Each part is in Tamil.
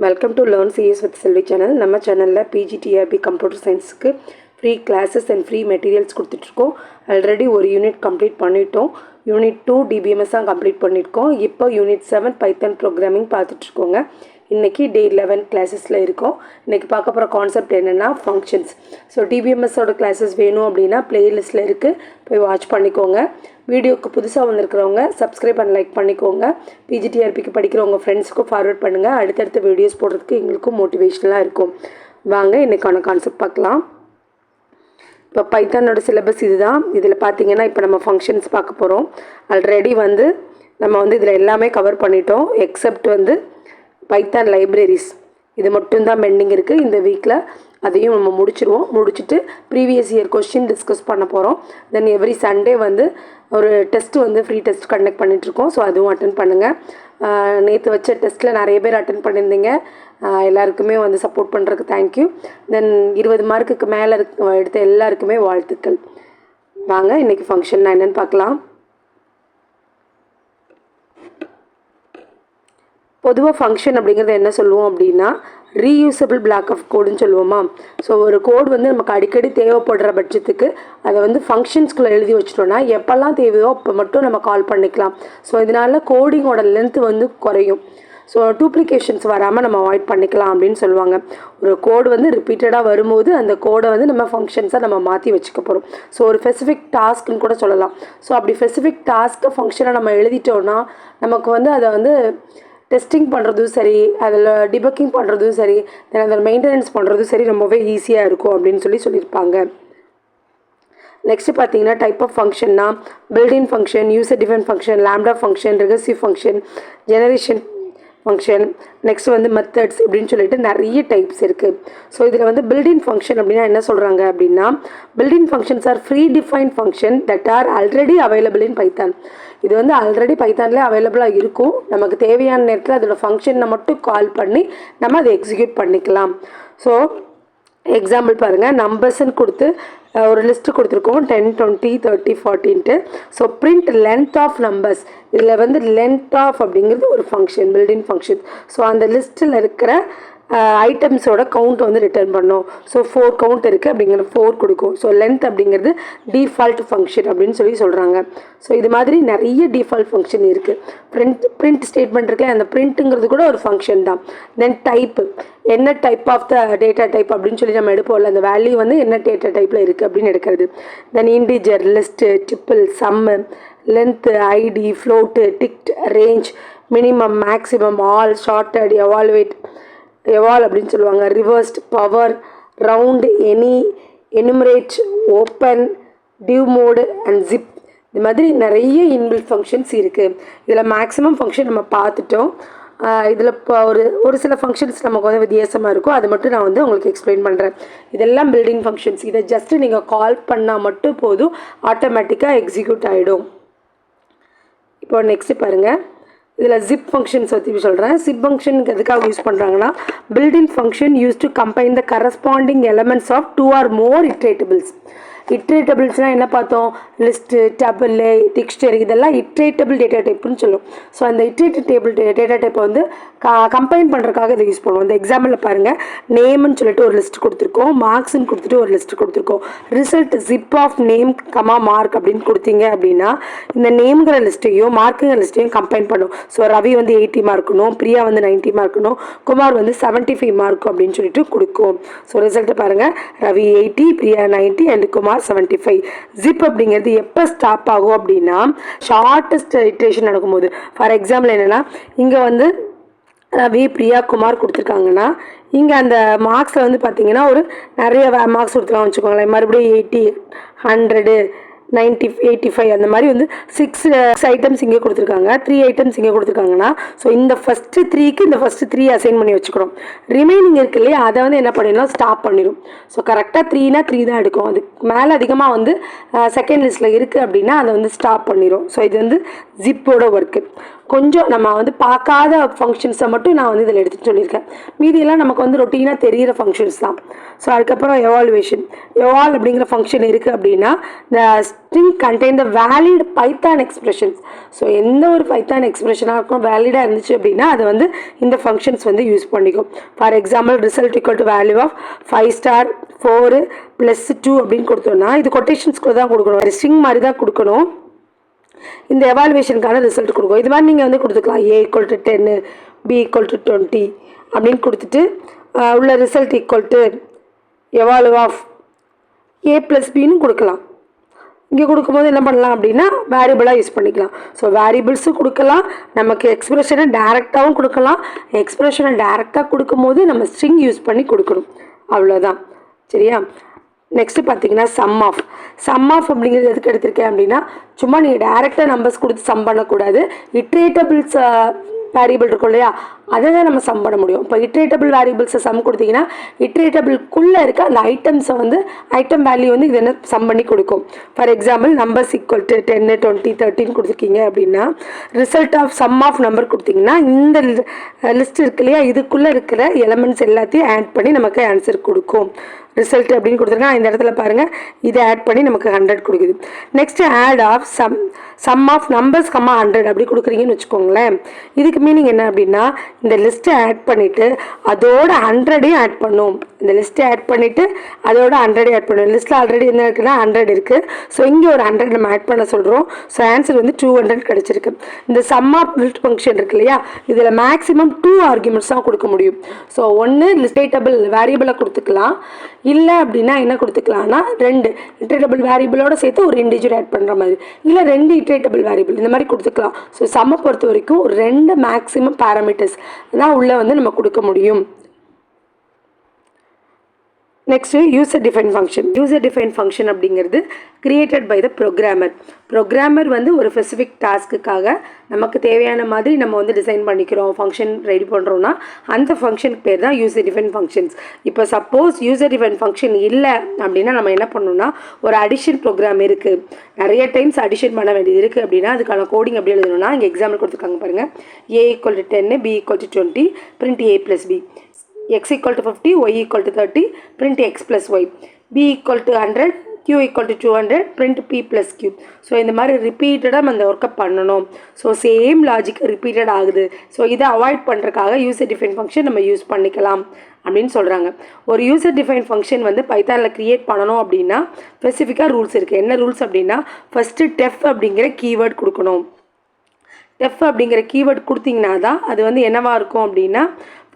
Welcome to Learn CS with Selvi channel. நம்ம சேனலில் PGTRB கம்ப்யூட்டர் சயின்ஸுக்கு free classes and free materials கொடுத்துட்ருக்கோம். ஆல்ரெடி ஒரு யூனிட் கம்ப்ளீட் பண்ணிட்டோம். யூனிட் 2 DBMS தான் கம்ப்ளீட் பண்ணியிருக்கோம். இப்போ யூனிட் 7 பைத்தன் ப்ரோக்ராமிங் பார்த்துட்ருக்கோங்க. இன்றைக்கி டே 11 கிளாஸஸில் இருக்கோம். இன்றைக்கி பார்க்க போகிற கான்செப்ட் என்னென்னா ஃபங்க்ஷன்ஸ். ஸோ டிபிஎம்எஸோட கிளாஸஸ் வேணும் அப்படின்னா ப்ளேலிஸ்ட்டில் இருக்குது, போய் வாட்ச் பண்ணிக்கோங்க. வீடியோக்கு புதுசாக வந்திருக்கிறவங்க சப்ஸ்கிரைப் அண்ட் லைக் பண்ணிக்கோங்க. பிஜிடிஆர்பிக்கு படிக்கிறவங்க ஃப்ரெண்ட்ஸுக்கும் ஃபார்வர்ட் பண்ணுங்கள். அடுத்தடுத்த வீடியோஸ் போடுறதுக்கு எங்களுக்கும் மோட்டிவேஷனலாக இருக்கும். வாங்க இன்றைக்கான கான்செப்ட் பார்க்கலாம். இப்போ பைத்தானோட சிலபஸ் இதுதான். இதில் பார்த்தீங்கன்னா இப்போ நம்ம ஃபங்க்ஷன்ஸ் பார்க்க போகிறோம். ஆல்ரெடி நம்ம இதில் எல்லாமே கவர் பண்ணிட்டோம். எக்ஸப்ட் பைத்தான் லைப்ரரிஸ் இது மட்டும்தான் பெண்டிங் இருக்குது. இந்த வீக்கில் அதையும் நம்ம முடிச்சிடுவோம். முடிச்சுட்டு ப்ரீவியஸ் இயர் கொஸ்டின் டிஸ்கஸ் பண்ண போகிறோம். தென் எவ்ரி சண்டே ஒரு டெஸ்ட்டு ஃப்ரீ டெஸ்ட் கண்டக்ட் பண்ணிகிட்ருக்கோம். ஸோ அதுவும் அட்டன் பண்ணுங்கள். நேற்று வச்ச டெஸ்ட்டில் நிறைய பேர் அட்டன் பண்ணியிருந்தீங்க. எல்லாருக்குமே சப்போர்ட் பண்ணுறதுக்கு தேங்க்யூ. தென் 20 மார்க்குக்கு மேலே எடுத்த எல்லாருக்குமே வாழ்த்துக்கள். வாங்க இன்றைக்கி ஃபங்க்ஷன் நான் என்னென்னு பார்க்கலாம். பொதுவாக ஃபங்க்ஷன் அப்படிங்கிறது என்ன சொல்லுவோம் அப்படின்னா ரீயூசபிள் பிளாக் ஆஃப் கோடுன்னு சொல்லுவோமா. ஸோ ஒரு கோடு நமக்கு அடிக்கடி தேவைப்படுற பட்சத்துக்கு அதை ஃபங்க்ஷன்ஸ்குள்ளே எழுதி வச்சிட்டோன்னா எப்போல்லாம் தேவையோ அப்போ மட்டும் நம்ம கால் பண்ணிக்கலாம். ஸோ இதனால் கோடிங்கோட லென்த்து குறையும். ஸோ டூப்ளிகேஷன்ஸ் வராமல் நம்ம அவாய்ட் பண்ணிக்கலாம் அப்படின்னு சொல்லுவாங்க. ஒரு கோடு ரிப்பீட்டடாக வரும்போது அந்த கோடை நம்ம ஃபங்க்ஷன்ஸாக நம்ம மாற்றி வச்சுக்க போகிறோம். ஸோ ஒரு ஸ்பெசிஃபிக் டாஸ்க்குன்னு கூட சொல்லலாம். ஸோ அப்படி ஸ்பெசிஃபிக் டாஸ்க்கை ஃபங்க்ஷனை நம்ம எழுதிட்டோன்னா நமக்கு அதை டெஸ்டிங் பண்ணுறதும் சரி, அதில் டிபக்கிங் பண்ணுறதும் சரி, தென் அதில் மெயின்டெனன்ஸ் பண்ணுறதும் சரி ரொம்பவே ஈஸியாக இருக்கும் அப்படின்னு சொல்லியிருப்பாங்க. நெக்ஸ்ட்டு பார்த்தீங்கன்னா டைப் ஆஃப் ஃபங்க்ஷன்னா built-in function, user define function, lambda function, recursive function, generation function, next methods இப்படின்னு சொல்லிட்டு நிறைய டைப்ஸ் இருக்குது. ஸோ இதில் பில்டின் ஃபங்க்ஷன் அப்படின்னா என்ன சொல்கிறாங்க அப்படின்னா built-in functions R free define function that are already available in Python. இது ஆல்ரெடி பைத்தான்லேயே அவைலபிளாக இருக்கும். நமக்கு தேவையான நேரத்தில் அதோட ஃபங்க்ஷனை மட்டும் கால் பண்ணி நம்ம அதை எக்ஸிக்யூட் பண்ணிக்கலாம். ஸோ எக்ஸாம்பிள் பாருங்கள், நம்பர்ஸ்ன்னு கொடுத்து ஒரு லிஸ்ட்டு கொடுத்துருக்கோம் 10, 20, 30, 40. So print length of numbers. இதில் லென்த் ஆஃப் அப்படிங்கிறது ஒரு ஃபங்க்ஷன், பில்டின் ஃபங்க்ஷன். ஸோ அந்த லிஸ்ட்டில் இருக்கிற ஐட்டம்ஸோட கவுண்ட் ரிட்டர்ன் பண்ணோம். ஸோ 4 கவுண்ட் இருக்குது அப்படிங்கிற 4 கொடுக்கும். ஸோ லென்த் அப்படிங்கிறது டிஃபால்ட் ஃபங்க்ஷன் அப்படின்னு சொல்கிறாங்க. ஸோ இது மாதிரி நிறைய டிஃபால்ட் ஃபங்க்ஷன் இருக்குது. பிரிண்ட் ஸ்டேட்மெண்ட் இருக்குல்ல, அந்த பிரிண்ட்டுங்கிறது கூட ஒரு ஃபங்க்ஷன் தான். தென் டைப்பு, என்ன type of the data type அப்படின்னு நம்ம எடுப்போம்ல, அந்த வேல்யூ என்ன டேட்டா டைப்பில் இருக்குது அப்படின்னு எடுக்கிறது. Then integer, list, tuple, sum, length, ID, float, dict, range, minimum, maximum, all, sorted, eval அப்படின்னு சொல்லுவாங்க, reversed, power, round, any, enumerate, open, div mod and zip. இது மாதிரி நிறைய இன்பில்ட் ஃபங்க்ஷன்ஸ் இருக்குது. இதில் மேக்ஸிமம் ஃபங்க்ஷன் நம்ம பார்த்துட்டோம். இதில் இப்போ ஒரு சில ஃபங்க்ஷன்ஸ் நமக்கு வித்தியாசமாக இருக்கும். அது மட்டும் நான் உங்களுக்கு எக்ஸ்பிளைன் பண்ணுறேன். இதெல்லாம் பில்டிங் ஃபங்க்ஷன்ஸ். இதை ஜஸ்ட்டு நீங்கள் கால் பண்ணால் மட்டும் போதும், ஆட்டோமேட்டிக்காக எக்ஸிக்யூட் ஆகிடும். இப்போ நெக்ஸ்ட்டு பாருங்கள், இதில் ஜிப் ஃபங்க்ஷன்ஸ் பற்றி சொல்கிறேன். ஜிப் ஃபங்க்ஷனுக்கு எதுக்காக யூஸ் பண்ணுறாங்கன்னா built in function use to combine the corresponding elements of 2 or more iterables. இட்ரேட்டபிள்ஸ்னால் என்ன பார்த்தோம், லிஸ்ட்டு, டேபிள், டிக்ஷனரி, இதெல்லாம் இட்ரேட்டபிள் டேட்டா டைப்புன்னு சொல்லுவோம். ஸோ அந்த இட்ரேட்டபிள் டேட்டா டைப்பை கம்பைன் பண்ணுறதுக்காக இதை யூஸ் பண்ணுவோம். இந்த எக்ஸாம்பிளில் பாருங்கள், நேம்னு சொல்லிட்டு ஒரு லிஸ்ட் கொடுத்துருக்கோம், மார்க்ஸ்ன்னு கொடுத்துட்டு ஒரு லிஸ்ட் கொடுத்துருக்கோம். Result zip of name comma mark அப்படின்னு கொடுத்தீங்க அப்படின்னா இந்த நேம்ங்கிற லிஸ்ட்டையும் மார்க்குங்கிற லிஸ்ட்டையும் கம்பைன் பண்ணும். ஸோ ரவி 80 மார்க்கணும், பிரியா 90 மார்க்கணும், குமார் 75 மார்க் அப்படின்னு சொல்லிட்டு கொடுக்கும். ஸோ ரிசல்ட்டை பாருங்கள், ரவி 80, பிரியா 90 அண்ட் குமார் 75. ஜிப் அப்படிங்கிறது எப்போ ஸ்டாப் ஆகும் அப்படின்னா ஷார்ட்டஸ்ட் இட்ரேஷன் நடக்கும்போது. ஃபார் எக்ஸாம்பிள் என்னென்னா இங்கே ரவி, பிரியா, குமார் கொடுத்துருக்காங்கன்னா இங்கே அந்த மார்க்ஸில் பார்த்தீங்கன்னா நிறைய மார்க்ஸ் கொடுத்துருக்காங்க வச்சுக்கோங்களேன். மறுபடியும் 80, 100, 90, 85 அந்த மாதிரி 6 ஐட்டம்ஸ் இங்கே கொடுத்துருக்காங்க, 3 ஐட்டம்ஸ் இங்கே கொடுத்துருக்காங்கன்னா ஸோ இந்த ஃபஸ்ட்டு 3க்கு இந்த ஃபஸ்ட்டு 3 அசைன் பண்ணி வச்சுக்கிறோம். ரிமைனிங் இருக்கு இல்லையா, அதை என்ன பண்ணிடலாம், ஸ்டாப் பண்ணிடும். ஸோ கரெக்டாக 3னா 3 தான் எடுக்கும். அதுக்கு மேலே அதிகமாக செகண்ட் லிஸ்ட்டில் இருக்குது அப்படின்னா அதை ஸ்டாப் பண்ணிடும். ஸோ இது ஜிப்போட ஒர்க்கு. கொஞ்சம் நம்ம வந்து பார்க்காத ஃபங்க்ஷன்ஸை மட்டும் நான் வந்து இதில் எடுத்து சொல்லியிருக்கேன். மீதியெல்லாம் நமக்கு வந்து ரொட்டீனாக தெரிகிற ஃபங்க்ஷன்ஸ் தான். ஸோ அதுக்கப்புறம் எவால்வேஷன். எவால் அப்படிங்கிற ஃபங்க்ஷன் இருக்குது அப்படின்னா இந்த string contain the valid Python expressions. So எந்த ஒரு பைத்தான் எக்ஸ்பிரஷனாக இருக்கும் வேலிடாக இருந்துச்சு அப்படின்னா அதை வந்து இந்த ஃபங்க்ஷன்ஸ் வந்து யூஸ் பண்ணிக்கும். For example result equal to value of 5 star 4 + 2 அப்படின்னு கொடுத்தோம்னா இது கொட்டேஷன்ஸ்குள்ளே தான் கொடுக்கணும், ஸ்ட்ரிங் மாதிரி தான் கொடுக்கணும். இந்த எவால்வேஷனுக்கான ரிசல்ட் கொடுக்கும். இது மாதிரி நீங்கள் வந்து கொடுத்துக்கலாம். A = 10 B = 20 அப்படின்னு கொடுத்துட்டு உள்ள result equal to eval of A + Bன்னு கொடுக்கலாம். இங்கே கொடுக்கும்போது என்ன பண்ணலாம் அப்படின்னா வேரியபிளாக யூஸ் பண்ணிக்கலாம். ஸோ வேரியபிள்ஸும் கொடுக்கலாம், நமக்கு எக்ஸ்பிரஷனை டேரெக்டாகவும் கொடுக்கலாம். எக்ஸ்பிரஷனை டேரெக்டாக கொடுக்கும்போது நம்ம ஸ்ட்ரிங் யூஸ் பண்ணி கொடுக்கணும், அவ்வளோதான். சரியா? நெக்ஸ்ட்டு பார்த்தீங்கன்னா சம் ஆஃப் அப்படிங்கிறது எதுக்கு எடுத்திருக்கேன் அப்படின்னா சும்மா நீங்கள் டேரெக்டாக நம்பர்ஸ் கொடுத்து சம் பண்ணக்கூடாது. இட்ரேட்டபிள்ஸ் வேரியபிள் இருக்கும் இல்லையா, அதை தான் நம்ம சம் பண்ண முடியும். இப்போ இட்ரேட்டபிள் வேரியபிள்ஸை சம் கொடுத்தீங்கன்னா இட்ரேட்டபிள்குள்ளே இருக்க அந்த ஐட்டம்ஸை வந்து ஐட்டம் வேல்யூ வந்து இது என்ன சம் பண்ணி கொடுக்கும். For example numbers equal to 10 20 13 கொடுத்துருக்கீங்க அப்படின்னா result of sum of number கொடுத்தீங்கன்னா இந்த லிஸ்ட் இருக்கு இல்லையா, இதுக்குள்ளே இருக்கிற எலமெண்ட்ஸ் எல்லாத்தையும் ஆட் பண்ணி நமக்கு ஆன்சர் கொடுக்கும். ரிசல்ட் அப்படின்னு கொடுத்துருக்கா இந்த இடத்துல பாருங்கள், இதை ஆட் பண்ணி நமக்கு 100 கொடுக்குது. Next add of sum of numbers 100 அப்படி கொடுக்குறீங்கன்னு வச்சுக்கோங்களேன். இதுக்கு மீனிங் என்ன அப்படின்னா இந்த லிஸ்ட்டை ஆட் பண்ணிவிட்டு அதோட 100ஐயும் ஆட் பண்ணும். இந்த லிஸ்ட்டை ஆட் பண்ணிவிட்டு அதோட 100ஐயும் ஆட் பண்ணும். லிஸ்ட்டில் ஆல்ரெடி என்ன இருக்குன்னா 100 இருக்குது. ஸோ இங்கே ஒரு 100 நம்ம ஆட் பண்ண சொல்கிறோம். ஸோ ஆன்சர் வந்து 200 கிடச்சிருக்கு. இந்த சம் ஆஃப் லிஸ்ட் ஃபங்க்ஷன் இருக்கு இல்லையா, இதில் மேக்ஸிமம் 2 ஆர்குமெண்ட்ஸ் தான் கொடுக்க முடியும். ஸோ ஒன்று லிஸ்டேட்டபிள் வேரியபிளை கொடுத்துக்கலாம், இல்லை அப்படின்னா என்ன கொடுத்துக்கலாம்னா 2 இட்ரேட்டபிள் வேரியபிளோட சேர்த்து ஒரு இன்டிஜர் ஆட் பண்ணுற மாதிரி, இல்லை 2 இட்ரேட்டபிள் வேரியபிள் இந்த மாதிரி கொடுத்துக்கலாம். ஸோ சம்மை பொறுத்த வரைக்கும் 2 மேக்ஸிமம் பேராமீட்டர்ஸ் தான் உள்ளே வந்து நம்ம கொடுக்க முடியும். நெக்ஸ்ட்டு யூசர் டிஃபைன் ஃபங்க்ஷன் அப்படிங்கிறது கிரியேட்டட் பை த ப்ரோக்ராமர் வந்து ஒரு ஸ்பெசிஃபிக் டாஸ்க்குக்காக நமக்கு தேவையான மாதிரி நம்ம வந்து டிசைன் பண்ணிக்கிறோம், ஃபங்க்ஷன் ரெடி பண்ணுறோன்னா அந்த ஃபங்க்ஷனுக்கு பேர் தான் யூசர் டிஃபைன் ஃபங்க்ஷன்ஸ். இப்போ சப்போஸ் யூசர் டிஃபைன் ஃபங்க்ஷன் இல்லை அப்படின்னா நம்ம என்ன பண்ணணும்னா ஒரு அடிஷன் ப்ரோக்ராம் இருக்குது, நிறைய டைம்ஸ் அடிஷன் பண்ண வேண்டியது இருக்குது அப்படின்னா அதுக்கான கோடிங் எப்படி எழுதணும்னா இங்கே எக்ஸாம்பிள் கொடுத்துருக்காங்க பாருங்கள். A = 10 B = 20 print A + B, x = 50 y = 30 print x + y, b = 100 q = 200 print p + q. So இந்த மாதிரி ரிப்பீட்டடாக நம்ம அந்த ஒர்க்கை பண்ணணும். ஸோ சேம் லாஜிக் ரிப்பீட்டட் ஆகுது. ஸோ இதை அவாய்ட் பண்ணுறதுக்காக யூசர் டிஃபைன் ஃபங்க்ஷன் நம்ம யூஸ் பண்ணிக்கலாம் அப்படின்னு சொல்கிறாங்க. ஒரு யூசர் டிஃபைன் ஃபங்க்ஷன் வந்து பைத்தானில் க்ரியேட் பண்ணணும் அப்படின்னா ஸ்பெசிஃபிக்காக ரூல்ஸ் இருக்குது. என்ன ரூல்ஸ் அப்படின்னா ஃபஸ்ட்டு டெஃப் அப்படிங்கிற கீவேர்ட் கொடுக்கணும். டெஃப் அப்படிங்கிற கீவேர்ட் கொடுத்தீங்கன்னா தான் அது வந்து என்னவாக இருக்கும் அப்படின்னா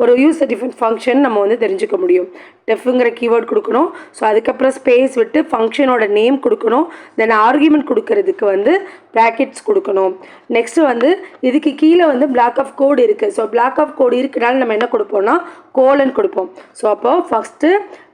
ஒரு யூசர் டிஃபைன் ஃபங்க்ஷன் நம்ம வந்து தெரிஞ்சுக்க முடியும். டெஃப்ங்கிற கீவேர்ட் கொடுக்கணும். ஸோ அதுக்கப்புறம் ஸ்பேஸ் விட்டு ஃபங்க்ஷனோட நேம் கொடுக்கணும். தென் ஆர்குமெண்ட் கொடுக்கறதுக்கு வந்து ப்ராக்கெட்ஸ் கொடுக்கணும். நெக்ஸ்ட்டு வந்து இதுக்கு கீழே வந்து பிளாக் ஆஃப் கோடு இருக்குது. ஸோ பிளாக் ஆஃப் கோடு இருக்கிறனால நம்ம என்ன கொடுப்போம்னா கோலன் கொடுப்போம். ஸோ அப்போது ஃபஸ்ட்டு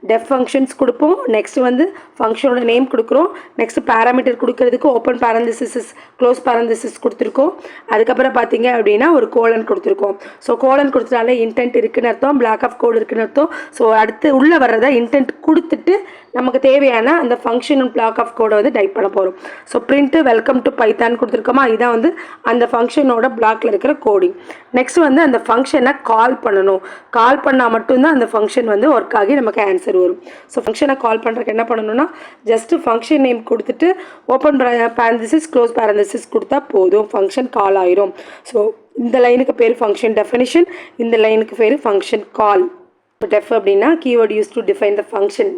டெஃப் ஃபங்க்ஷன்ஸ் கொடுப்போம், நெக்ஸ்ட்டு வந்து ஃபங்க்ஷனோட நேம் கொடுக்குறோம், நெக்ஸ்ட்டு பேராமீட்டர் கொடுக்கறதுக்கு ஓப்பன் பேரந்திசிஸ் க்ளோஸ் பேரந்திசிஸ் கொடுத்துருக்கோம். அதுக்கப்புறம் பார்த்தீங்க அப்படின்னா ஒரு கோலன் கொடுத்துருக்கோம். ஸோ கோலன் கொடுத்தனால இன்டென்ட் இருக்குன்னு அர்த்தம், பிளாக் ஆஃப் கோடு இருக்குன்னு அர்த்தம். ஸோ அடுத்து உள்ளே வர்றதை இன்டென்ட் கொடுத்துட்டு நமக்கு தேவையான அந்த ஃபங்க்ஷன் பிளாக் ஆஃப் கோடை வந்து டைப் பண்ண போகிறோம். So print welcome to Python கொடுத்துருக்கோமா, இதான் வந்து அந்த ஃபங்க்ஷனோட பிளாக்ல இருக்கிற கோடிங். நெக்ஸ்ட் வந்து அந்த ஃபங்க்ஷனை கால் பண்ணணும். கால் பண்ணால் மட்டும்தான் அந்த ஃபங்க்ஷன் வந்து ஒர்க் ஆகி நமக்கு ஆன்சர் வரும். ஸோ ஃபங்க்ஷனை கால் பண்ணுறதுக்கு என்ன பண்ணணும்னா ஜஸ்ட்டு ஃபங்க்ஷன் நேம் கொடுத்துட்டு ஓப்பன் பேரந்திசிஸ் க்ளோஸ் பேரந்திசிஸ் கொடுத்தா போதும், ஃபங்க்ஷன் கால் ஆயிரும். ஸோ இந்த லைனுக்கு பேர் ஃபங்க்ஷன் டெஃபினிஷன், இந்த லைனுக்கு பேர் ஃபங்க்ஷன் கால். டெஃப் அப்படின்னா keyword use to define the function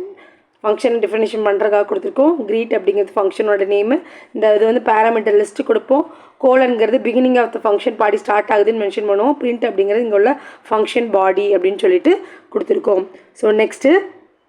definition பண்ணுறதுக்காக கொடுத்துருக்கோம். க்ரீட் அப்படிங்கிறது ஃபங்க்ஷனோட நேமு. இந்த இது வந்து பேராமீட்டர் லிஸ்ட்டு கொடுப்போம். கோலன்கிறது beginning of the function body start ஆகுதுன்னு மென்ஷன் பண்ணுவோம். பிரிண்ட் அப்படிங்கிறது இங்கே உள்ள ஃபங்க்ஷன் பாடி அப்படின்னு சொல்லிட்டு கொடுத்துருக்கோம். ஸோ நெக்ஸ்ட்டு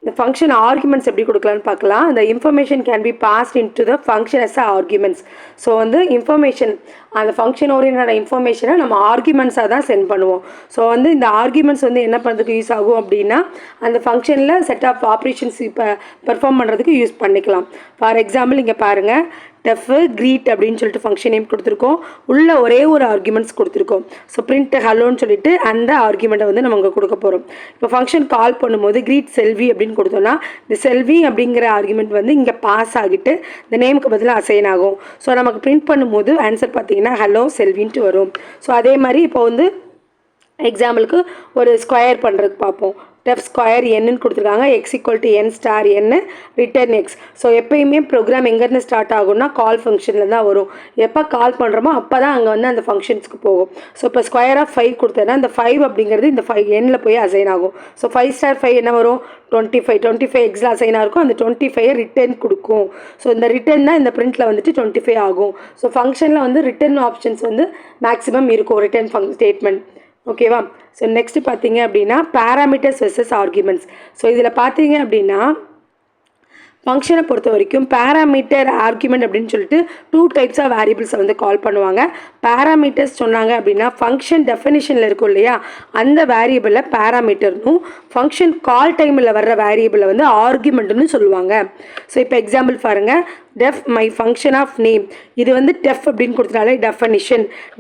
இந்த ஃபங்க்ஷன் ஆர்குமெண்ட்ஸ் எப்படி கொடுக்கலான்னு பார்க்கலாம். இந்த information can be passed into the function as arguments. So வந்து இன்ஃபர்மேஷன் அந்த ஃபங்க்ஷன் ஓரியன்டான இன்ஃபர்மேஷனை நம்ம ஆர்குமெண்ட்ஸாக தான் சென்ட் பண்ணுவோம். ஸோ வந்து இந்த ஆர்குமெண்ட்ஸ் வந்து என்ன பண்ணுறதுக்கு யூஸ் ஆகும் அப்படின்னா அந்த ஃபங்க்ஷனில் செட் ஆஃப் ஆப்ரேஷன்ஸ் இப்போ பெர்ஃபார்ம் பண்ணுறதுக்கு யூஸ் பண்ணிக்கலாம். ஃபார் எக்ஸாம்பிள் இங்கே பாருங்கள் டெஃப் க்ரீட் அப்படின்னு சொல்லிட்டு ஃபங்க்ஷன் நேம் கொடுத்துருக்கோம். உள்ள ஒரே ஒரு ஆர்குமெண்ட்ஸ் கொடுத்துருக்கோம். ஸோ பிரிண்ட் ஹலோன்னு சொல்லிட்டு அந்த ஆர்குமெண்ட்டை வந்து நம்ம அங்கே கொடுக்க போகிறோம். இப்போ ஃபங்க்ஷன் கால் பண்ணும்போது க்ரீட் செல்வி அப்படின்னு கொடுத்தோம்னா இந்த செல்வி அப்படிங்கிற ஆர்குமெண்ட் வந்து இங்கே பாஸ் ஆகிட்டு இந்த நேமுக்கு பதிலாக அசைன் ஆகும். ஸோ நமக்கு பிரிண்ட் பண்ணும்போது ஆன்சர் பார்த்தீங்கன்னா ஹலோ செல்வின்ட்டு வரும். ஸோ அதே மாதிரி இப்போ வந்து எக்ஸாம்பிளுக்கு ஒரு ஸ்கொயர் பண்ணுறதுக்கு பார்ப்போம். டெஃப் ஸ்கொயர் என்னன்னு கொடுத்துருக்காங்க. X equal to N star என்ன ரிட்டர்ன் எக்ஸ். ஸோ எப்பயுமே ப்ரோக்ராம் எங்கேருந்து ஸ்டார்ட் ஆகும்னா கால் ஃபங்க்ஷனில் தான் வரும். எப்போ கால் பண்ணுறோமோ அப்போ தான் அங்கே வந்து அந்த ஃபங்க்ஷன்ஸ்க்கு போகும். ஸோ இப்போ ஸ்கொயர் ஆஃப் 5 கொடுத்தேன்னா இந்த 5 அப்படிங்கிறது இந்த 5 எண்ணில் போய் அசைன் ஆகும். ஸோ 5 ஸ்டார் 5 என்ன வரும் 25 எக்ஸில் அசைன் ஆகும். அந்த 25 ரிட்டர்ன் கொடுக்கும். ஸோ இந்த ரிட்டர்ன் தான் இந்த பிரிண்ட்டில் வந்துட்டு 25 ஆகும். ஸோ ஃபங்க்ஷனில் வந்து ரிட்டர்ன் ஆப்ஷன்ஸ் வந்து மேக்ஸிமம் இருக்கும் ரிட்டர்ன் ஸ்டேட்மெண்ட். ஓகேவா. ஸோ நெக்ஸ்ட்டு பார்த்தீங்க அப்படின்னா பேராமீட்டர்ஸ் வெர்சஸ் ஆர்குமெண்ட்ஸ். ஸோ இதில் பார்த்தீங்க அப்படின்னா ஃபங்க்ஷனை பொறுத்த வரைக்கும் பேராமீட்டர் ஆர்குமெண்ட் அப்படின்னு சொல்லிட்டு 2 டைப்ஸ் ஆஃப் வேரியபிள்ஸை வந்து கால் பண்ணுவாங்க. பேராமீட்டர்ஸ் சொன்னாங்க அப்படின்னா ஃபங்க்ஷன் டெஃபினிஷனில் இருக்கும் இல்லையா அந்த வேரியபிளில் பேராமீட்டர்னும் ஃபங்க்ஷன் கால் டைமில் வர்ற வேரியபிளை வந்து ஆர்குமெண்ட்னு சொல்லுவாங்க. ஸோ இப்போ எக்ஸாம்பிள் பாருங்கள். Def my function of name இது வந்து டெஃப் அப்படின்னு கொடுத்தனாலே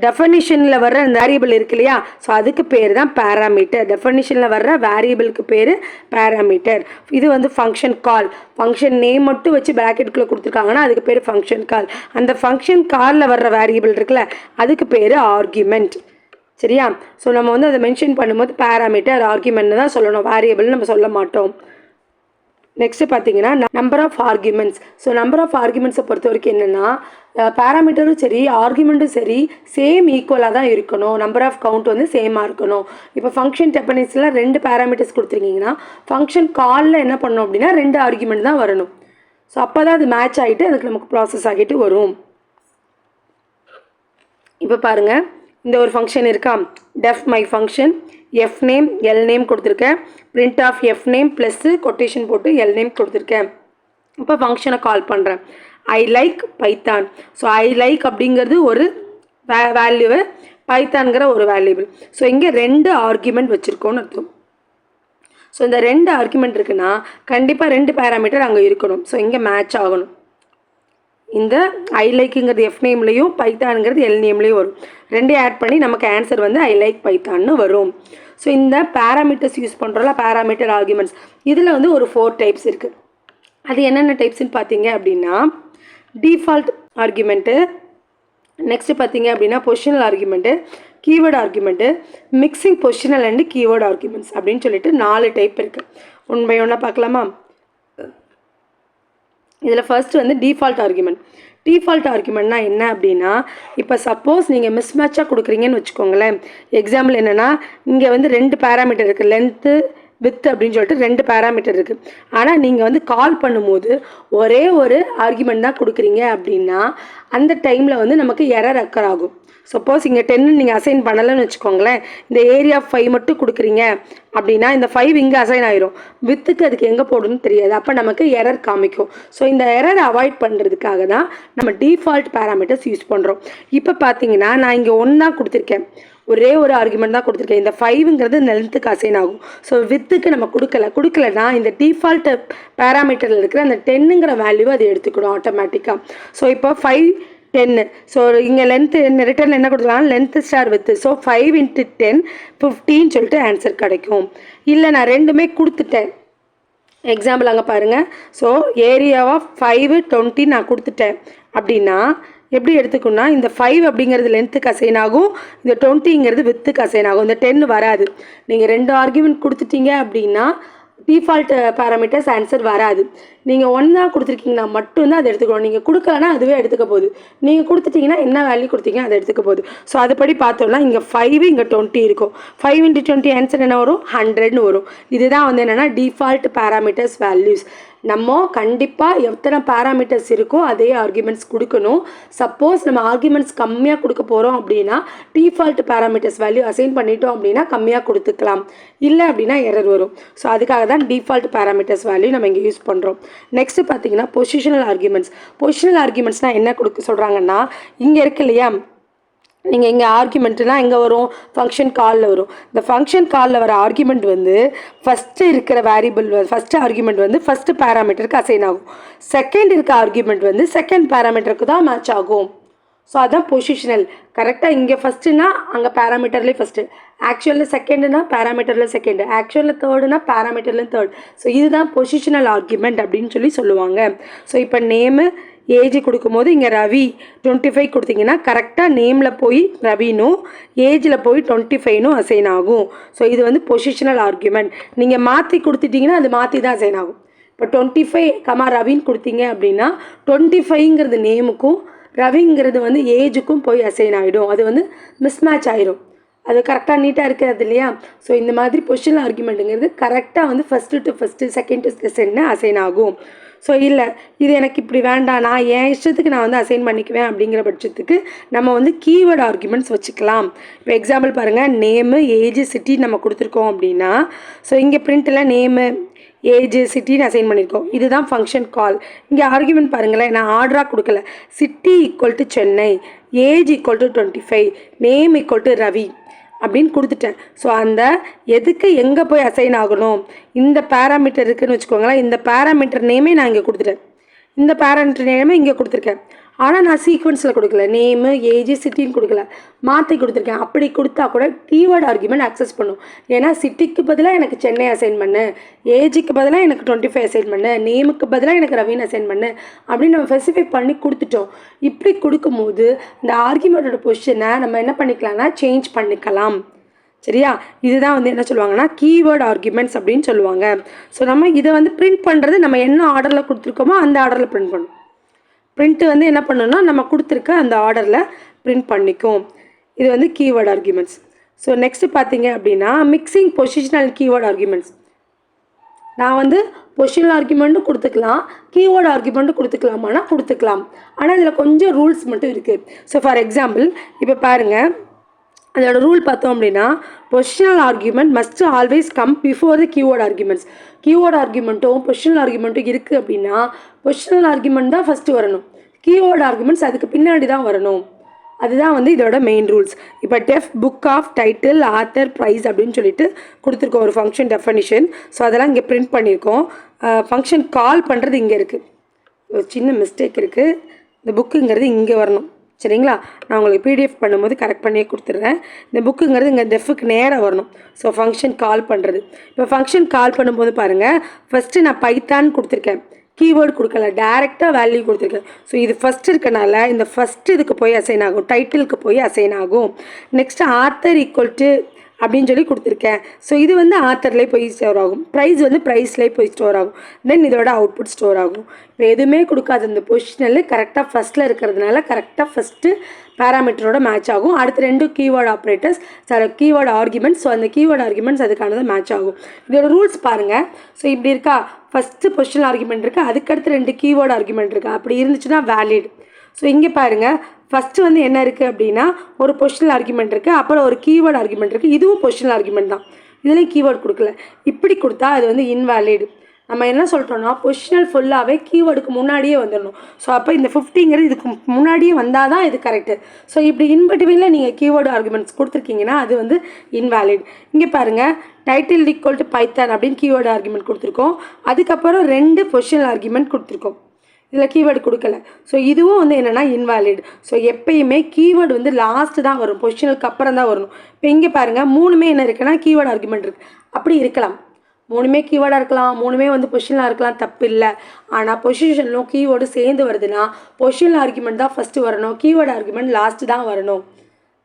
டெஃபனிஷனில் வர்ற அந்த வேரியபிள் இருக்கு இல்லையா ஸோ அதுக்கு பேர் தான் பேராமீட்டர். டெஃபனிஷனில் வர்ற வேரியபிளுக்கு பேர் பேராமீட்டர். இது வந்து ஃபங்க்ஷன் கால். ஃபங்க்ஷன் நேம் மட்டும் வச்சு ப்ராக்கெட்டுக்குள்ளே கொடுத்துருக்காங்கன்னா அதுக்கு பேர் ஃபங்க்ஷன் கால். அந்த ஃபங்க்ஷன் காலில் வர்ற வேரியபிள் இருக்குல்ல அதுக்கு பேர் ஆர்குமெண்ட். சரியா. ஸோ நம்ம வந்து அதை மென்ஷன் பண்ணும்போது பேராமீட்டர் ஆர்குமெண்ட்னு தான் சொல்லணும், வேரியபிள்னு நம்ம சொல்ல மாட்டோம். நெக்ஸ்ட்டு பார்த்தீங்கன்னா number of arguments. So number of ஆர்குமெண்ட்ஸை பொறுத்த வரைக்கும் என்னென்னா பேராமீட்டரும் சரி ஆர்குமெண்ட்டும் சரி சேம் ஈக்குவலாக தான் இருக்கணும். நம்பர் ஆஃப் கவுண்ட் வந்து சேமாக இருக்கணும். இப்போ ஃபங்க்ஷன் டெஃபினிஷனில் 2 பேராமீட்டர்ஸ் கொடுத்துருக்கீங்கன்னா ஃபங்க்ஷன் காலில் என்ன பண்ணணும் அப்படின்னா 2 ஆர்குமெண்ட் தான் வரணும். ஸோ அப்போ தான் அது மேட்ச் ஆகிட்டு அதுக்கு நமக்கு ப்ராசஸ் ஆகிட்டு வரும். இப்போ பாருங்கள் இந்த ஒரு ஃபங்க்ஷன் இருக்கா def my function F name L name கொடுத்துருக்கேன். Print of F name plus quotation போட்டு எல் நேம் கொடுத்துருக்கேன். இப்போ ஃபங்க்ஷனை கால் பண்ணுறேன். I like Python. So I like அப்படிங்கிறது ஒரு வேல்யூவு, பைத்தான்கிற ஒரு வேல்யூபிள். ஸோ இங்கே 2 ஆர்குமெண்ட் வச்சுருக்கோன்னு அர்த்தம். ஸோ இந்த 2 ஆர்குமெண்ட் இருக்குன்னா கண்டிப்பாக 2 பேராமீட்டர் அங்கே இருக்கணும். ஸோ இங்கே மேட்ச் ஆகணும். இந்த ஐ லைக்குங்கிறது எஃப் நேம்லேயும் பைத்தானுங்கிறது எல் நேம்லேயும் வரும். 2 ஆட் பண்ணி நமக்கு ஆன்சர் வந்து ஐ லைக் பைத்தான்னு வரும். ஸோ இந்த பேராமீட்டர்ஸ் யூஸ் பண்ணுறோம்ல பேராமீட்டர் ஆர்குமெண்ட்ஸ் இதில் வந்து ஒரு 4 டைப்ஸ் இருக்குது. அது என்னென்ன டைப்ஸ்ன்னு பார்த்தீங்க அப்படின்னா டிஃபால்ட் ஆர்குமெண்ட்டு, நெக்ஸ்ட்டு பார்த்தீங்க அப்படின்னா positional argument, keyword argument, mixing positional and keyword arguments அப்படின்னு சொல்லிட்டு 4 டைப் இருக்குது. ஒன் பை ஒன்னாக பார்க்கலாமா. இதில் ஃபர்ஸ்ட் வந்து டிஃபால்ட் ஆர்குமெண்ட். டிஃபால்ட் ஆர்குமெண்ட்னா என்ன அப்படின்னா இப்போ சப்போஸ் நீங்கள் மிஸ்மேட்சாக கொடுக்குறீங்கன்னு வச்சுக்கோங்களேன். எக்ஸாம்பிள் என்னென்னா இங்கே வந்து 2 பேராமீட்டர் இருக்குது லென்த்து வித் அப்படின்னு சொல்லிட்டு 2 பேராமீட்டர் இருக்குது. ஆனால் நீங்கள் வந்து கால் பண்ணும்போது ஒரே ஒரு ஆர்குமெண்ட் தான் கொடுக்குறீங்க அப்படின்னா அந்த டைமில் வந்து நமக்கு எரர் அக்கர் ஆகும். சப்போஸ் இங்கே 10 நீங்கள் அசைன் பண்ணலைன்னு வச்சுக்கோங்களேன். இந்த ஏரியா 5 மட்டும் கொடுக்குறீங்க அப்படின்னா இந்த 5 இங்கே அசைன் ஆயிரும். வித்துக்கு அதுக்கு எங்கே போடணும்னு தெரியாது. அப்போ நமக்கு எரர் காமிக்கும். ஸோ இந்த எரர் அவாய்ட் பண்ணுறதுக்காக தான் நம்ம டிஃபால்ட் பேராமீட்டர்ஸ் யூஸ் பண்ணுறோம். இப்போ பார்த்தீங்கன்னா நான் இங்கே 1 தான் கொடுத்துருக்கேன். ஒரே ஒரு ஆர்குமெண்ட் தான் கொடுத்துருக்கேன். இந்த 5ங்கிறது இந்த லென்த்துக்கு அசைன் ஆகும். ஸோ வித்துக்கு நம்ம கொடுக்கலன்னா இந்த டிஃபால்ட் பேராமீட்டரில் இருக்கிற அந்த 10ங்கிற வேல்யூவை அது எடுத்துக்கணும் ஆட்டோமேட்டிக்காக. ஸோ இப்போ 5 10. ஸோ இங்கே லென்த்து ரிட்டர்ன் என்ன கொடுத்துருக்காங்க லென்த்து ஸ்டார் வித்து. ஸோ 5 × 10 15 சொல்லிட்டு ஆன்சர் கிடைக்கும். இல்லை நான் 2மே கொடுத்துட்டேன். எக்ஸாம்பிள் அங்கே பாருங்கள். ஸோ ஏரியா ஆஃப் 5 20 நான் கொடுத்துட்டேன் அப்படின்னா எப்படி எடுத்துக்கணும்னா இந்த 5 அப்படிங்கிறது லென்த்துக்கு அசைன் ஆகும், இந்த 20ங்கிறது வித்துக்கு அசைன் ஆகும். இந்த 10 வராது. நீங்கள் 2 ஆர்குமெண்ட் கொடுத்துட்டீங்க அப்படின்னா டிஃபால்ட் பேராமீட்டர்ஸ் ஆன்சர் வராது. நீங்கள் 1 தான் கொடுத்துருக்கீங்கன்னா மட்டும்தான் அதை எடுத்துக்கணும். நீங்கள் கொடுக்கலன்னா அதுவே எடுத்துக்க போகுது. நீங்கள் கொடுத்துட்டிங்கன்னா என்ன வேல்யூ கொடுத்தீங்க அதை எடுத்துக்க போகுது. ஸோ அதுபடி பார்த்தோம்னா இங்கே 5 இங்கே 20 இருக்கும். 5 × 20 ஆன்சர் என்ன வரும் 100ன்னு வரும். இதுதான் வந்து என்னென்னா டிஃபால்ட் பேராமீட்டர்ஸ் வேல்யூஸ். நம்ம கண்டிப்பாக எத்தனை பேராமீட்டர்ஸ் இருக்கோ அதே ஆர்குமெண்ட்ஸ் கொடுக்கணும். சப்போஸ் நம்ம ஆர்குமெண்ட்ஸ் கம்மியாக கொடுக்க போகிறோம் அப்படின்னா டிஃபால்ட் பேராமீட்டர்ஸ் வேல்யூ அசைன் பண்ணிட்டோம் அப்படின்னா கம்மியாக கொடுத்துக்கலாம். இல்லை அப்படின்னா எரர் வரும். ஸோ அதுக்காக தான் டிஃபால்ட் பேராமீட்டர்ஸ் வேல்யூ நம்ம இங்கே யூஸ் பண்ணுறோம். நெக்ஸ்ட்டு பார்த்தீங்கன்னா பொசிஷனல் ஆர்குமெண்ட்ஸ். பொசிஷனல் ஆர்குமெண்ட்ஸ்னால் என்ன கொடுக்க சொல்கிறாங்கன்னா இங்கே இருக்கு இல்லையா நீங்கள் இங்கே ஆர்குமெண்ட்னா எங்கே வரும், ஃபங்க்ஷன் காலில் வரும். இந்த ஃபங்க்ஷன் காலில் வர ஆர்குமெண்ட் வந்து ஃபஸ்ட்டு இருக்கிற வேரியபிள் ஃபஸ்ட்டு ஆர்குமெண்ட் வந்து ஃபஸ்ட்டு பேராமீட்டருக்கு அசைன் ஆகும். செகண்ட் இருக்க ஆர்குமெண்ட் வந்து செகண்ட் பேராமீட்டருக்கு தான் மேட்ச் ஆகும். ஸோ அதுதான் பொசிஷனல். கரெக்டாக இங்கே ஃபஸ்ட்டுனா அங்கே பேராமீட்டர்லேயே ஃபஸ்ட்டு, ஆக்சுவலில் செகண்டுனா பேராமீட்டரில் செகண்டு, ஆக்சுவலில் தேர்டுனா பேராமீட்டரில் தேர்ட். ஸோ இதுதான் பொசிஷனல் ஆர்குமெண்ட் அப்படின்னு சொல்லுவாங்க. ஸோ இப்போ நேமு ஏஜ் கொடுக்கும்போது இங்கே ரவி 25 கொடுத்தீங்கன்னா கரெக்டாக நேமில் போய் ரவினும் ஏஜில் போய் 25னும் அசைன் ஆகும். ஸோ இது வந்து பொசிஷனல் ஆர்குமெண்ட். நீங்கள் மாற்றி கொடுத்துட்டிங்கன்னா அது மாற்றி தான் அசைன் ஆகும். இப்போ 25 ரவின்னு கொடுத்தீங்க அப்படின்னா 25ங்கிறது நேமுக்கும் ரவிங்கிறது வந்து ஏஜுக்கும் போய் அசைன் ஆகிடும். அது வந்து மிஸ்மேட்ச் ஆகிடும். அது கரெக்டாக நீட்டாக இருக்கிறது இல்லையா. ஸோ இந்த மாதிரி பொசிஷனல் ஆர்குமெண்ட்டுங்கிறது கரெக்டாக வந்து first to first second to second assign ஆகும். ஸோ இல்லை இது எனக்கு இப்படி வேண்டாம், நான் என் இஷ்டத்துக்கு நான் வந்து அசைன் பண்ணிக்குவேன் அப்படிங்கிற பட்சத்துக்கு நம்ம வந்து கீவேர்டு ஆர்குமெண்ட்ஸ் வச்சுக்கலாம். இப்போ எக்ஸாம்பிள் பாருங்கள், நேமு ஏஜ் சிட்டி நம்ம கொடுத்துருக்கோம் அப்படின்னா, ஸோ இங்கே பிரிண்ட்டில் நேமு ஏஜ் சிட்டின்னு அசைன் பண்ணியிருக்கோம். இதுதான் ஃபங்க்ஷன் கால். இங்கே ஆர்குமெண்ட் பாருங்களேன், நான் ஆர்டராக கொடுக்கல. City equal to Chennai, age equal to 25, name equal to Ravi அப்படின்னு கொடுத்துட்டேன். ஸோ அந்த எதுக்கு எங்கே போய் அசைன் ஆகணும், இந்த பேராமீட்டர் இருக்குதுன்னு வச்சுக்கோங்களேன். இந்த பேராமீட்டர் நேமே நான் இங்கே கொடுத்துட்டேன், இந்த பேராமீட்டர் நேமே இங்கே கொடுத்துருக்கேன். ஆனால் நான் சீக்வன்ஸில் கொடுக்கல, நேமு ஏஜ் சிட்டின்னு கொடுக்கல, மாற்றி கொடுத்துருக்கேன். அப்படி கொடுத்தா கூட கீவேர்டு ஆர்குமெண்ட் அக்சஸ் பண்ணும். ஏன்னா சிட்டிக்கு பதிலாக எனக்கு சென்னை அசைன் பண்ணு, ஏஜுக்கு பதிலாக எனக்கு 25 அசைன் பண்ணு, நேமுக்கு பதிலாக எனக்கு ரவின்னு அசைன் பண்ணு அப்படின்னு நம்ம ஸ்பெசிஃபை பண்ணி கொடுத்துட்டோம். இப்படி கொடுக்கும்போது இந்த ஆர்குமெண்ட்டோட பொசிஷனை நம்ம என்ன பண்ணிக்கலாம்னா சேஞ்ச் பண்ணிக்கலாம். சரியா, இதுதான் வந்து என்ன சொல்லுவாங்கன்னா கீவேர்டு ஆர்குமெண்ட்ஸ் அப்படின்னு சொல்லுவாங்க. ஸோ நம்ம இதை வந்து பிரிண்ட் பண்ணுறது நம்ம என்ன ஆர்டரில் கொடுத்துருக்கோமோ அந்த ஆர்டரில் பிரிண்ட் பண்ணணும். பிரிண்ட்டு வந்து என்ன பண்ணணும்னா நம்ம கொடுத்துருக்க அந்த ஆர்டரில் பிரிண்ட் பண்ணிக்கும். இது வந்து கீவேர்டு ஆர்குமெண்ட்ஸ். ஸோ நெக்ஸ்ட்டு பார்த்தீங்க அப்படின்னா மிக்சிங் பொசிஷனல் கீவேர்டு ஆர்குமெண்ட்ஸ். நான் வந்து பொசிஷனல் ஆர்குமெண்ட்டும் கொடுத்துக்கலாம், கீவேர்டு ஆர்குமெண்ட்டும் கொடுத்துக்கலாமானா கொடுத்துக்கலாம். ஆனால் இதில் கொஞ்சம் ரூல்ஸ் மட்டும் இருக்குது. ஸோ ஃபார் எக்ஸாம்பிள் இப்போ பாருங்கள், அதோட ரூல் பார்த்தோம் அப்படின்னா positional argument must always come before the keyword arguments. Keyword ஆர்குமெண்ட்டும் பொசிஷனல் ஆர்குமெண்ட்டும் இருக்குது அப்படின்னா பொசிஷனல் ஆர்குமெண்ட் தான் ஃபஸ்ட்டு வரணும், கீவேர்டு ஆர்குமெண்ட்ஸ் அதுக்கு பின்னாடி தான் வரணும். அதுதான் வந்து இதோட மெயின் ரூல்ஸ். இப்போ def book of title author price அப்படின்னு சொல்லிட்டு கொடுத்துருக்கோம் ஒரு ஃபங்க்ஷன் டெஃபனிஷன். ஸோ அதெல்லாம் இங்கே பிரிண்ட் பண்ணியிருக்கோம். ஃபங்க்ஷன் கால் பண்ணுறது இங்கே இருக்குது, ஒரு சின்ன மிஸ்டேக் இருக்குது. இந்த புக்குங்கிறது இங்கே வரணும். சரிங்களா, நான் உங்களுக்கு பிடிஎஃப் பண்ணும்போது கரெக்ட் பண்ணியே கொடுத்துட்றேன். இந்த புக்குங்கிறது இங்கே டெஃபுக்கு நேராக வரணும். ஸோ ஃபங்க்ஷன் கால் பண்ணுறது. இப்போ ஃபங்க்ஷன் கால் பண்ணும்போது பாருங்கள், ஃபஸ்ட்டு நான் பைத்தான் கொடுத்துருக்கேன், கீவேர்டு கொடுக்கல, டேரெக்டாக வேல்யூ கொடுத்துருக்கேன். ஸோ இது ஃபஸ்ட் இருக்கனால இந்த ஃபஸ்ட்டு இதுக்கு போய் அசைன் ஆகும், டைட்டிலுக்கு போய் அசைன் ஆகும். நெக்ஸ்ட்டு ஆத்தர் ஈக்குவல் டு அப்படின்னு சொல்லி கொடுத்துருக்கேன். ஸோ இது வந்து ஆத்தர்லேயே போய் ஸ்டோர் ஆகும், ப்ரைஸ் வந்து ப்ரைஸ்லேயே போய் ஸ்டோர் ஆகும், தென் இதோட அவுட்புட் ஸ்டோர் ஆகும். இப்போ எதுவுமே கொடுக்காது இந்த பொசிஷனல் கரெக்டாக ஃபஸ்ட்டில் இருக்கிறதுனால கரெக்டாக ஃபஸ்ட்டு பேராமீட்டரோட மேட்ச் ஆகும். அடுத்து ரெண்டு keyword operators keyword arguments. So அந்த கீவேர்டு ஆர்குமெண்ட்ஸ் அதுக்கானது மேட்ச் ஆகும். இதோட ரூல்ஸ் பாருங்கள். ஸோ இப்படி இருக்கா, ஃபஸ்ட்டு பொசிஷனல் ஆர்குமெண்ட் இருக்குது, அதுக்கடுத்து ரெண்டு கீவேர்டு ஆர்குமெண்ட் இருக்குது. அப்படி இருந்துச்சுன்னா வேலிட். ஸோ இங்கே பாருங்கள், ஃபஸ்ட்டு வந்து என்ன இருக்குது அப்படின்னா ஒரு பொசிஷனல் ஆர்குமெண்ட் இருக்குது, அப்புறம் ஒரு கீவேர்டு ஆர்குமெண்ட் இருக்குது. இதுவும் பொசிஷனல் ஆர்குமெண்ட் தான், இதுலேயும் கீவேர்டு கொடுக்கல. இப்படி கொடுத்தா அது வந்து இன்வேலிட். நம்ம என்ன சொல்கிறோன்னா பொசிஷனல் ஃபுல்லாகவே கீவேர்டுக்கு முன்னாடியே வந்துடணும். ஸோ அப்போ இந்த 50ங்கிறது இதுக்கு முன்னாடியே வந்தால் தான் இது கரெக்டு. ஸோ இப்படி இன்பிட்வீனில் நீங்கள் கீவேர்டு ஆர்குமெண்ட்ஸ் கொடுத்துருக்கீங்கன்னா அது வந்து இன்வேலிட். இங்கே பாருங்கள், டைட்டில் ஈக்குவல் டு பைத்தான் அப்படின்னு கீவேர்டு ஆர்குமெண்ட் கொடுத்துருக்கோம், அதுக்கப்புறம் ரெண்டு பொசிஷனல் ஆர்குமெண்ட் கொடுத்துருக்கோம், இதில் கீவேர்டு கொடுக்கல. ஸோ இதுவும் வந்து என்னென்னா இன்வேலிட். ஸோ எப்பயுமே கீவேர்டு வந்து லாஸ்ட்டு தான் வரும், பொசிஷனலுக்கு அப்புறம் தான் வரணும். இப்போ இங்கே பாருங்கள், மூணுமே என்ன இருக்குன்னா கீவேர்டு ஆர்குமெண்ட் இருக்குது. அப்படி இருக்கலாம், மூணுமே கீவேர்டாக இருக்கலாம், மூணுமே வந்து பொசிஷனாக இருக்கலாம், தப்பு இல்லை. ஆனால் பொசிஷனும் கீவேர்டு சேர்ந்து வருதுன்னா பொசிஷனல் ஆர்குமெண்ட் தான் ஃபஸ்ட்டு வரணும், கீவேர்டு ஆர்குமெண்ட் லாஸ்ட்டு தான் வரணும்.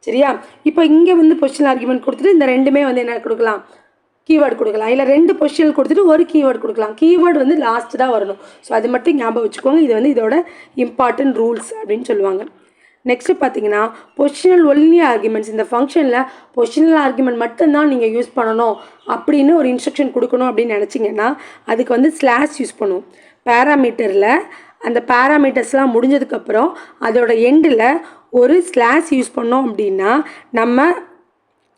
சரியா, இப்போ இங்கே வந்து பொசிஷனல் ஆர்குமெண்ட் கொடுத்துட்டு இந்த ரெண்டுமே வந்து என்ன கொடுக்கலாம், கீவேர்டு கொடுக்கலாம். இல்லை ரெண்டு பொசிஷனல் கொடுத்துட்டு ஒரு கீவேர்டு கொடுக்கலாம், கீவேர்டு வந்து லாஸ்ட்டு தான் வரணும். ஸோ அது மட்டும் ஞாபகம் வச்சுக்கோங்க. இது வந்து இதோட இம்பார்ட்டன்ட் ரூல்ஸ் அப்படின்னு சொல்லுவாங்க. நெக்ஸ்ட்டு பார்த்தீங்கன்னா பொசிஷனல் ஒன்லி ஆர்குமெண்ட்ஸ். இந்த ஃபங்க்ஷனில் பொசிஷனல் ஆர்குமெண்ட் மட்டும்தான் நீங்கள் யூஸ் பண்ணணும் அப்படின்னு ஒரு இன்ஸ்ட்ரக்ஷன் கொடுக்கணும் அப்படின்னு நினச்சிங்கன்னா அதுக்கு வந்து ஸ்லாஷ் யூஸ் பண்ணுவோம். பேராமீட்டரில் அந்த பேராமீட்டர்ஸ்லாம் முடிஞ்சதுக்கப்புறம் அதோட எண்டில் ஒரு ஸ்லாஷ் யூஸ் பண்ணோம் அப்படின்னா நம்ம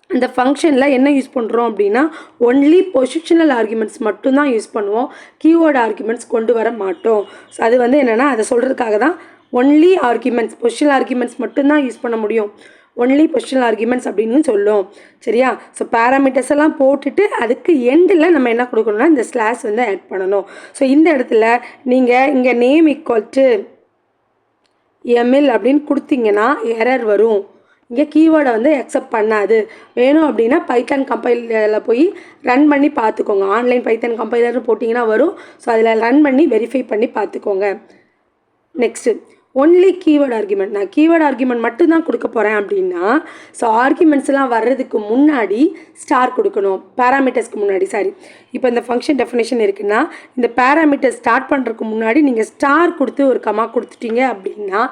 அந்த ஃபங்க்ஷனில் என்ன யூஸ் பண்ணுறோம் அப்படின்னா ஒன்லி பொசிஷனல் ஆர்குமெண்ட்ஸ் மட்டும்தான் யூஸ் பண்ணுவோம், கீவேர்டு ஆர்குமெண்ட்ஸ் கொண்டு வர மாட்டோம். ஸோ அது வந்து என்னென்னா அதை சொல்கிறதுக்காக தான் ஒன்லி ஆர்குமெண்ட்ஸ், பொசிஷனல் ஆர்குமெண்ட்ஸ் மட்டும்தான் யூஸ் பண்ண முடியும். ஒன்லி பொசிஷனல் ஆர்குமெண்ட்ஸ் அப்படின்னு சொல்லும். சரியா? ஸோ பேராமீட்டர்ஸ் எல்லாம் போட்டுட்டு அதுக்கு எண்டில் நம்ம என்ன கொடுக்கணும்னா இந்த ஸ்லாஷ் வந்து ஆட் பண்ணணும். ஸோ இந்த இடத்துல நீங்கள் இங்கே நேம் ஈக்குவல் டு எம்எல் அப்படின்னு கொடுத்தீங்கன்னா எரர் வரும். இங்கே கீவேர்டை வந்து அக்செப்ட் பண்ணாது. வேணும் அப்படின்னா பைத்தான் கம்பைலரில் போய் ரன் பண்ணி பார்த்துக்கோங்க. ஆன்லைன் பைத்தான் கம்பைலர்னு போட்டிங்கன்னா வரும். ஸோ அதில் ரன் பண்ணி வெரிஃபை பண்ணி பார்த்துக்கோங்க. Next only keyword argument. நான் கீவேர்ட் ஆர்குமெண்ட் மட்டும்தான் கொடுக்க போகிறேன் அப்படின்னா ஸோ ஆர்குமெண்ட்ஸ்லாம் வர்றதுக்கு முன்னாடி ஸ்டார் கொடுக்கணும். பேராமீட்டர்ஸ்க்கு முன்னாடி இப்போ இந்த ஃபங்க்ஷன் டெஃபினேஷன் இருக்குன்னா இந்த பேராமீட்டர் ஸ்டார்ட் பண்ணுறதுக்கு முன்னாடி நீங்கள் ஸ்டார் கொடுத்து ஒரு கமா கொடுத்துட்டீங்க அப்படின்னா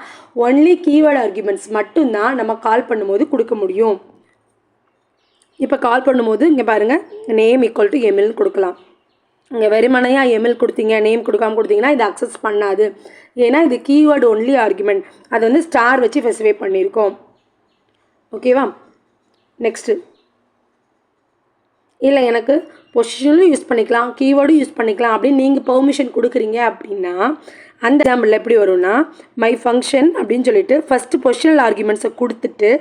ஒன்லி கீவேர்ட் ஆர்குமெண்ட்ஸ் மட்டும்தான் நம்ம கால் பண்ணும்போது கொடுக்க முடியும். இப்போ கால் பண்ணும்போது இங்கே பாருங்கள் நேம் ஈக்குவல் டு எம்எல்னு கொடுக்கலாம். இங்கே வெறுமனையாக எம்எல் கொடுத்தீங்க நேம் கொடுக்காம கொடுத்தீங்கன்னா இது அக்சஸ் பண்ணாது. ஏன்னா இது கீவேர்டு ஒன்லி ஆர்குமெண்ட். அது வந்து ஸ்டார் வச்சு ஸ்பெசிஃபை பண்ணியிருக்கோம். ஓகேவா? நெக்ஸ்ட்டு இல்லை எனக்கு பொசிஷனும் யூஸ் பண்ணிக்கலாம் கீவேர்டும் யூஸ் பண்ணிக்கலாம் அப்படின்னு நீங்கள் பெர்மிஷன் கொடுக்குறீங்க அப்படின்னா அந்த எக்ஸாம்பிளில் எப்படி வரும்னா மை ஃபங்க்ஷன் அப்படின்னு சொல்லிட்டு ஃபஸ்ட்டு பொசிஷனல் ஆர்குமெண்ட்ஸை கொடுத்துட்டு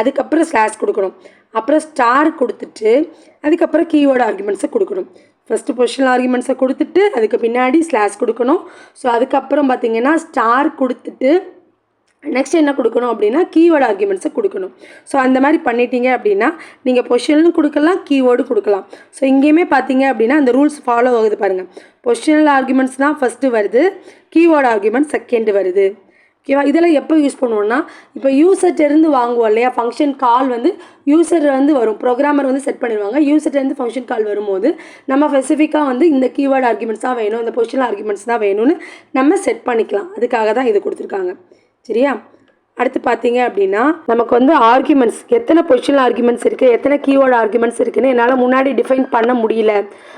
அதுக்கப்புறம் ஸ்லாஷ் கொடுக்கணும். அப்புறம் ஸ்டார் கொடுத்துட்டு அதுக்கப்புறம் கீவேர்டு ஆர்குமெண்ட்ஸை கொடுக்கணும். ஃபஸ்ட்டு பொசிஷனல் ஆர்குமெண்ட்ஸை கொடுத்துட்டு அதுக்கு பின்னாடி ஸ்லாஷ் கொடுக்கணும். ஸோ அதுக்கப்புறம் பார்த்திங்கன்னா ஸ்டார் கொடுத்துட்டு நெக்ஸ்ட் என்ன கொடுக்கணும் அப்படின்னா கீவேர்டு ஆர்குமெண்ட்ஸை கொடுக்கணும். ஸோ அந்த மாதிரி பண்ணிட்டீங்க அப்படின்னா நீங்கள் பொசிஷனும் கொடுக்கலாம் கீவேர்டு கொடுக்கலாம். ஸோ இங்கேயுமே பார்த்தீங்க அப்படின்னா அந்த ரூல்ஸ் ஃபாலோ ஆகுது பாருங்கள். பொசிஷனல் ஆர்குமெண்ட்ஸ் தான் ஃபஸ்ட்டு வருது, கீவேர்டு ஆர்குமெண்ட் செகண்ட் வருது. ஓகேவா? இதெல்லாம் எப்போ யூஸ் பண்ணுவோம்னா இப்போ யூசர்ட்டேருந்து வாங்குவோம் இல்லையா ஃபங்க்ஷன் கால் வந்து யூசர் வந்து வரும், ப்ரோக்ராமர் வந்து செட் பண்ணிடுவாங்க. யூசர்ட்டேருந்து ஃபங்க்ஷன் கால் வரும்போது நம்ம ஸ்பெசிஃபிக்காக வந்து இந்த கீவேர்டு ஆர்குமெண்ட்ஸ் தான் வேணும் இந்த பொசிஷனல் ஆர்குமெண்ட்ஸ் தான் வேணும்னு நம்ம செட் பண்ணிக்கலாம். அதுக்காக தான் இது கொடுத்துருக்காங்க. சரியா? அடுத்து பார்த்தீங்க அப்படின்னா நமக்கு வந்து ஆர்குமெண்ட்ஸ் எத்தனை பொசிஷனல் ஆர்குமெண்ட்ஸ் இருக்குது எத்தனை கீவேர்டு ஆர்குமெண்ட்ஸ் இருக்குதுன்னு என்னால் முன்னாடி டிஃபைன் பண்ண முடியல.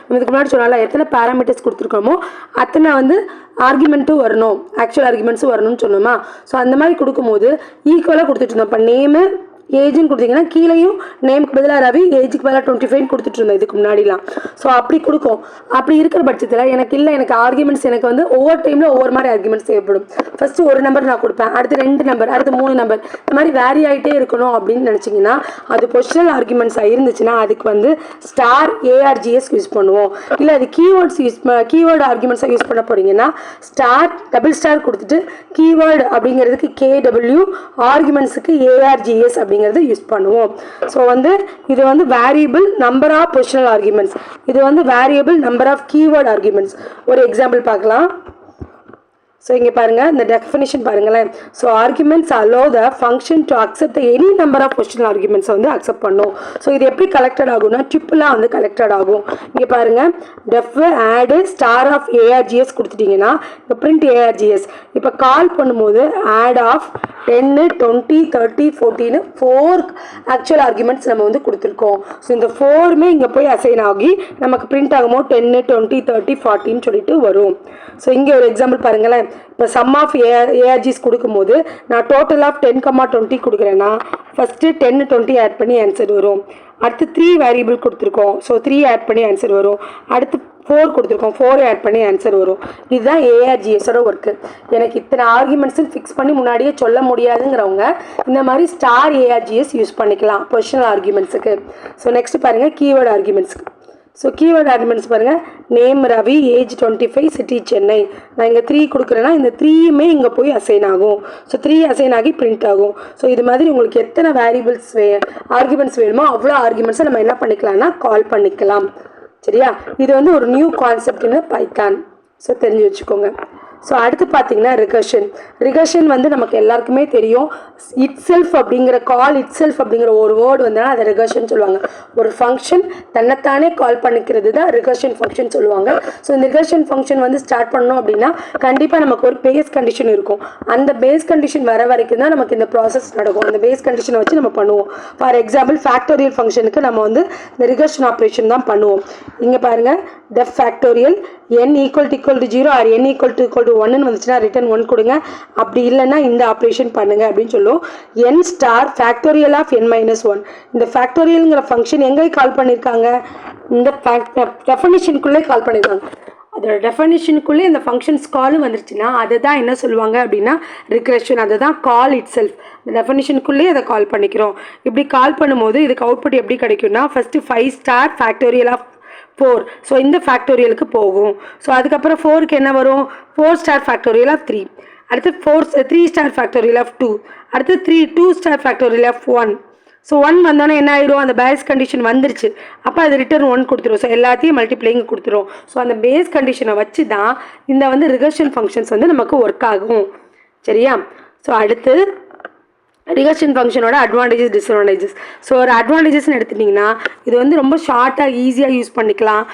இதுக்கு முன்னாடி சொன்னால எத்தனை பேராமீட்டர்ஸ் கொடுத்துருக்கோமோ அத்தனை வந்து ஆர்குமெண்ட்டும் வரணும் ஆக்சுவல் ஆர்குமெண்ட்ஸும் வரணும்னு சொன்னோமா. ஸோ அந்த மாதிரி கொடுக்கும்போது ஈக்குவலாக கொடுத்துட்டு இருந்தோம். இப்போ நேமு ஏஜ்னு கொடுத்தீங்கன்னா கீழேயும் நேமுக்கு பதிலாக ரவி ஏஜுக்கு பதிலாக 25 கொடுத்துட்டு இருந்தோம் இதுக்கு முன்னாடிலாம். ஸோ அப்படி கொடுக்கும். அப்படி இருக்கிற பட்சத்தில் எனக்கு ஆர்குமெண்ட்ஸ் எனக்கு வந்து ஒவ்வொரு டைமில் ஒவ்வொரு மாதிரி ஆர்குமெண்ட்ஸ் தேவைப்படும். ஃபஸ்ட்டு ஒரு நம்பர் நான் கொடுப்பேன், அடுத்து 2 நம்பர், அடுத்து 3 நம்பர், இந்த மாதிரி வேரி ஆகிட்டே இருக்கணும் அப்படின்னு நினச்சிங்கன்னா அது பொசிஷனல் ஆர்குமெண்ட்ஸாக இருந்துச்சுன்னா அதுக்கு வந்து ஸ்டார் ஏஆர்ஜிஎஸ் யூஸ் பண்ணுவோம். இல்லை அது கீவேர்டு ஆர்குமெண்ட்ஸாக யூஸ் பண்ண போகிறீங்கன்னா ஸ்டார் டபுள் ஸ்டார் கொடுத்துட்டு கீவேர்டு அப்படிங்கிறதுக்கு கேடபிள்யூ ஆர்குமெண்ட்ஸுக்கு ஏஆர்ஜிஎஸ் அப்படிங்கிறது யூஸ் பண்ணுவோம். ஸோ வந்து இது வந்து variable number of positional arguments, இது வந்து variable number of keyword arguments. ஒரு எக்ஸாம்பிள் பார்க்கலாம். ஸோ இங்கே பாருங்கள் இந்த டெஃபினிஷன் பாருங்களேன். So arguments allow the function to accept any number of positional ஆர்குமெண்ட்ஸை வந்து அக்செப்ட் பண்ணும். ஸோ இது எப்படி கலெக்டட் ஆகும்னா ட்ரிப்பிளாக வந்து கலெக்டட் ஆகும். இங்கே பாருங்கள் டெஃப் ஆடு ஸ்டார் ஆஃப் ஏஆர்ஜிஎஸ் கொடுத்துட்டிங்கன்னா இப்போ பிரிண்ட் ஏஆர்ஜிஎஸ் இப்போ கால் பண்ணும்போது ஆட் ஆஃப் 10, 20, 30, 14 4 ஆக்சுவல் ஆர்குமெண்ட்ஸ் நம்ம வந்து கொடுத்துருக்கோம். ஸோ இந்த 4மே இங்கே போய் அசைன் ஆகி நமக்கு பிரிண்ட் ஆகும்போது 10, 20, 30, 40 சொல்லிட்டு வரும். ஸோ இங்கே ஒரு எக்ஸாம்பிள் பாருங்களேன். இப்போ சம் ஆஃப் ஏஆர்ஜிஸ் கொடுக்கும்போது நான் டோட்டல் ஆஃப் 10, 20 கொடுக்குறேன்னா ஃபஸ்ட்டு 10, 20 ஆட் பண்ணி ஆன்சர் வரும். அடுத்து 3 வேரியபிள் கொடுத்துருக்கோம். ஸோ 3 ஆட் பண்ணி ஆன்சர் வரும். அடுத்து 4 கொடுத்துருக்கோம், 4 ஆட் பண்ணி ஆன்சர் வரும். இதுதான் ஏஆர்ஜிஎஸோட ஒர்க்கு. எனக்கு இத்தனை ஆர்குமெண்ட்ஸும் ஃபிக்ஸ் பண்ணி முன்னாடியே சொல்ல முடியாதுங்கிறவங்க இந்த மாதிரி ஸ்டார் ஏஆர்ஜிஎஸ் யூஸ் பண்ணிக்கலாம் பொசிஷனல் ஆர்குமெண்ட்ஸுக்கு. ஸோ நெக்ஸ்ட் பாருங்கள் கீவேர்டு ஆர்குமெண்ட்ஸுக்கு. ஸோ கீவேர்டு ஆர்குமெண்ட்ஸ் பாருங்கள் name Ravi age 25 city Chennai. நான் இங்கே 3 கொடுக்குறேன்னா இந்த 3மே இங்கே போய் அசைன் ஆகும். ஸோ 3 அசைன் ஆகி பிரிண்ட் ஆகும். ஸோ இது மாதிரி உங்களுக்கு எத்தனை வேரியபிள்ஸ் ஆர்குமெண்ட்ஸ் வேணுமோ அவ்வளோ ஆர்குமெண்ட்ஸை நம்ம என்ன பண்ணிக்கலாம்னா கால் பண்ணிக்கலாம். சரியா? இது வந்து ஒரு நியூ கான்செப்ட்னு பைத்தான். ஸோ தெரிஞ்சு வச்சுக்கோங்க. ஸோ அடுத்து பார்த்தீங்கன்னா ரிகர்ஷன் வந்து நமக்கு எல்லாருக்குமே தெரியும். இட் செல்ஃப் அப்படிங்கிற கால் இட் செல்ஃப் அப்படிங்கிற ஒரு வேர்டு வந்தாலும் அதை ரிகர்ஷன் சொல்லுவாங்க. ஒரு ஃபங்க்ஷன் தன்னைத்தானே கால் பண்ணிக்கிறது தான் ரிகர்ஷன் ஃபங்க்ஷன் சொல்லுவாங்க. ஸோ இந்த ரிகர்ஷன் ஃபங்க்ஷன் வந்து ஸ்டார்ட் பண்ணோம் அப்படின்னா கண்டிப்பாக நமக்கு ஒரு பேஸ் கண்டிஷன் இருக்கும். அந்த பேஸ் கண்டிஷன் வர வரைக்கும் தான் நமக்கு இந்த ப்ராசஸ் நடக்கும். அந்த பேஸ் கண்டிஷனை வச்சு நம்ம பண்ணுவோம். ஃபார் எக்ஸாம்பிள் ஃபேக்டோரியல் ஃபங்க்ஷனுக்கு நம்ம வந்து இந்த ரிகர்ஷன் ஆப்ரேஷன் தான் பண்ணுவோம். இங்கே பாருங்கள் def factorial n = 0 or n = 1 வந்துச்சுன்னா ரிட்டன் 1 கொடுங்க. அப்படி இல்லைன்னா இந்த ஆப்ரேஷன் பண்ணுங்க அப்படின்னு சொல்லுவோம். n star factorial of n - 1. இந்த ஃபேக்டோரியல்ங்கிற ஃபங்க்ஷன் எங்கே கால் பண்ணியிருக்காங்க? இந்த டெஃபினிஷனுக்குள்ளே கால் பண்ணியிருக்காங்க. அதோட டெஃபனிஷனுக்குள்ளே இந்த ஃபங்க்ஷன்ஸ் காலும் வந்துருச்சுன்னா அதை தான் என்ன சொல்லுவாங்க அப்படின்னா ரிக்ரெஷன். அதை தான் கால் இட் செல்ஃப். இந்த டெஃபனிஷனுக்குள்ளேயே அதை கால் பண்ணிக்கிறோம். இப்படி கால் பண்ணும்போது இதுக்கு அவுட்புட் எப்படி கிடைக்கும்னா first 5 star factorial of 4. So இந்த ஃபேக்டோரியலுக்கு போகும். ஸோ அதுக்கப்புறம் 4க்கு என்ன வரும்? 4 ஸ்டார் ஃபேக்டோரியல் ஆஃப் 3. அடுத்து 3 ஸ்டார் ஃபேக்டோரியல் ஆஃப் 2. அடுத்து 2 ஸ்டார் ஃபேக்டோரியல் ஆஃப் 1. ஸோ 1 வந்தோன்னே என்ன ஆயிரும்? அந்த பேஸ் கண்டிஷன் வந்துருச்சு. அப்போ அது ரிட்டர்ன் 1 கொடுத்துரும். ஸோ எல்லாத்தையும் மல்டிப்ளைங்க கொடுத்துரும். ஸோ அந்த பேஸ் கண்டிஷனை வச்சு தான் இந்த வந்து ரிகர்ஷன் ஃபங்க்ஷன்ஸ் வந்து நமக்கு ஒர்க் ஆகும். சரியா? ஸோ அடுத்து ரிகர்ஷன் ஃபங்க்ஷனோட அட்வான்டேஜஸ் டிஸ்அட்வான்டேஜஸ். ஸோ ஒரு அட்வான்டேஜஸ்ன்னு எடுத்துட்டிங்கன்னா இது வந்து ரொம்ப ஷார்ட்டாக ஈஸியாக யூஸ் பண்ணிக்கலாம்.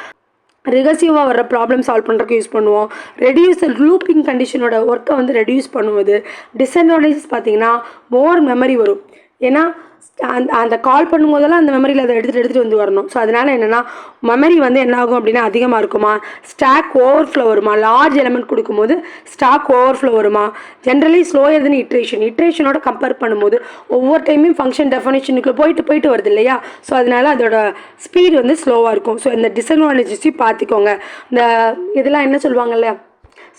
ரிகர்சிவாக வர ப்ராப்ளம் சால்வ் பண்ணுறதுக்கு யூஸ் பண்ணுவோம். ரெடியூஸ் லூப்பிங் கண்டிஷனோட ஒர்க்கை வந்து ரெடியூஸ் பண்ணுவது. டிஸ்அட்வான்டேஜஸ் பார்த்தீங்கன்னா மோர் மெமரி வரும். ஏன்னா அந்த கால் பண்ணும்போதெல்லாம் அந்த மெமரியில் அதை எடுத்துகிட்டு வந்து வரணும். ஸோ அதனால் என்னென்னா மெமரி வந்து என்ன ஆகும் அப்படின்னா அதிகமாக இருக்குமா, ஸ்டாக் ஓவர்ஃப்ளோ வருமா, லார்ஜ் எலமெண்ட் கொடுக்கும்போது ஸ்டாக் ஓவர்ஃப்ளோ வருமா, ஜென்ரலி ஸ்லோயர் தென் இட்ரேஷனோட கம்பேர் பண்ணும்போது ஒவ்வொரு டைமும் ஃபங்க்ஷன் டெஃபனிஷனுக்கு போயிட்டு வருது இல்லையா. ஸோ அதனால் அதோட ஸ்பீடு வந்து ஸ்லோவாக இருக்கும். ஸோ இந்த டிஸ்அட்வான்டேஜஸையும் பார்த்துக்கோங்க. இந்த இதெல்லாம் என்ன சொல்லுவாங்கல்ல,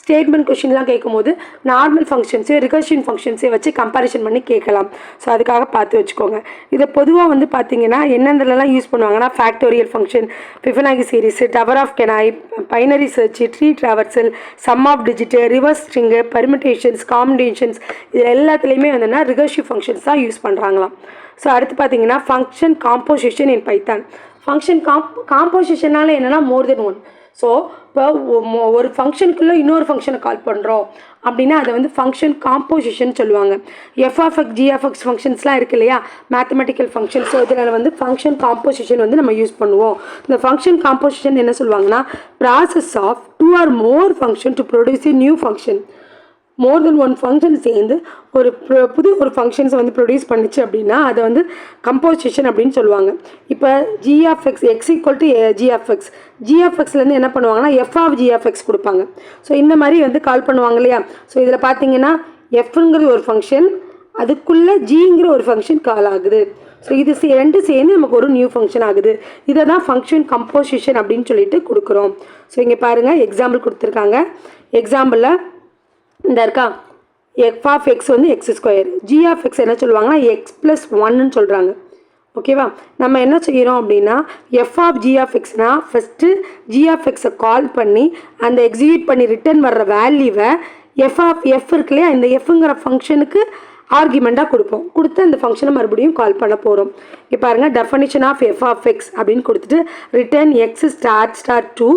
ஸ்டேட்மெண்ட் கொஷின்லாம் கேட்கும்போது நார்மல் ஃபங்க்ஷன்ஸே ரிகர்ஷன் ஃபங்க்ஷன்ஸே வச்சு கம்பேரிஷன் பண்ணி கேட்கலாம். ஸோ அதுக்காக பார்த்து வச்சுக்கோங்க. இதை பொதுவாக வந்து பார்த்தீங்கன்னா என்னென்னலாம் யூஸ் பண்ணுவாங்கன்னா factorial function, Fibonacci series, tower of Hanoi, binary search, tree traversal, sum of digit, reverse string, permutations, combinations, இதில் எல்லாத்துலேயுமே வந்துன்னா ரிகர்ஷிவ் ஃபங்க்ஷன்ஸ் தான் யூஸ் பண்ணுறாங்களாம். ஸோ அடுத்து பார்த்தீங்கன்னா function composition in Python. Function காம்போசிஷனால என்னென்னா மோர் தென் ஒன். ஸோ இப்போ ஒரு ஃபங்க்ஷனுக்குள்ளே இன்னொரு ஃபங்க்ஷனை கால் பண்ணுறோம் அப்படின்னா அதை வந்து ஃபங்க்ஷன் காம்போசிஷன் சொல்லுவாங்க. எஃப்ஆஃப்எக்ஸ் ஜிஎஃப்எக்ஸ் ஃபங்க்ஷன்ஸ்லாம் இருக்குது இல்லையா, மேத்தமெட்டிக்கல் ஃபங்க்ஷன்ஸ். ஸோ இதில் வந்து ஃபங்க்ஷன் காம்போசிஷன் வந்து நம்ம யூஸ் பண்ணுவோம். இந்த ஃபங்க்ஷன் காம்போசிஷன் என்ன சொல்லுவாங்கன்னா process of 2 or more function to produce a new function. More than one function சேர்ந்து புது ஒரு ஃபங்க்ஷன்ஸை வந்து ப்ரொடியூஸ் பண்ணிச்சு அப்படின்னா அதை வந்து கம்போசிஷன் அப்படின்னு சொல்லுவாங்க. இப்போ GFX X equal to GFX, ஜிஎஃப்எக்ஸ்லேருந்து என்ன பண்ணுவாங்கன்னா எஃப் ஆஃப் ஜிஎஃப்எக்ஸ் கொடுப்பாங்க. ஸோ இந்த மாதிரி வந்து கால் பண்ணுவாங்க இல்லையா. ஸோ இதில் பார்த்தீங்கன்னா எஃப்ங்கிறது ஒரு ஃபங்க்ஷன், அதுக்குள்ளே ஜிங்கிற ஒரு ஃபங்க்ஷன் கால் ஆகுது. ஸோ இது ரெண்டு சேர்ந்து நமக்கு ஒரு நியூ ஃபங்க்ஷன் ஆகுது. இதை தான் ஃபங்க்ஷன் கம்போசிஷன் அப்படின்னு சொல்லிட்டு கொடுக்குறோம். ஸோ இங்கே பாருங்கள் எக்ஸாம்பிள் கொடுத்துருக்காங்க. எக்ஸாம்பிளில் இந்த இருக்கா, எஃப் ஆஃப் எக்ஸ் வந்து x square, g of x என்ன சொல்லுவாங்கன்னா எக்ஸ் ப்ளஸ் 1ன்னு சொல்கிறாங்க. ஓகேவா? நம்ம என்ன செய்கிறோம் அப்படின்னா எஃப் ஆஃப் ஜி ஆஃப் எக்ஸ்னால் ஃபஸ்ட்டு ஜி ஆஃப் எக்ஸை கால் பண்ணி அந்த எக்ஸிக்யூட் பண்ணி ரிட்டர்ன் வர்ற வேல்யூவை எஃப் ஆஃப் எஃப் இருக்கு இல்லையா, இந்த எஃப்ங்கிற ஃபங்க்ஷனுக்கு ஆர்குமெண்ட்டாக கொடுப்போம். கொடுத்து அந்த ஃபங்க்ஷனை மறுபடியும் கால் பண்ண போகிறோம். இப்போ பாருங்கள் definition of F of X அப்படின்னு கொடுத்துட்டு return X star 2,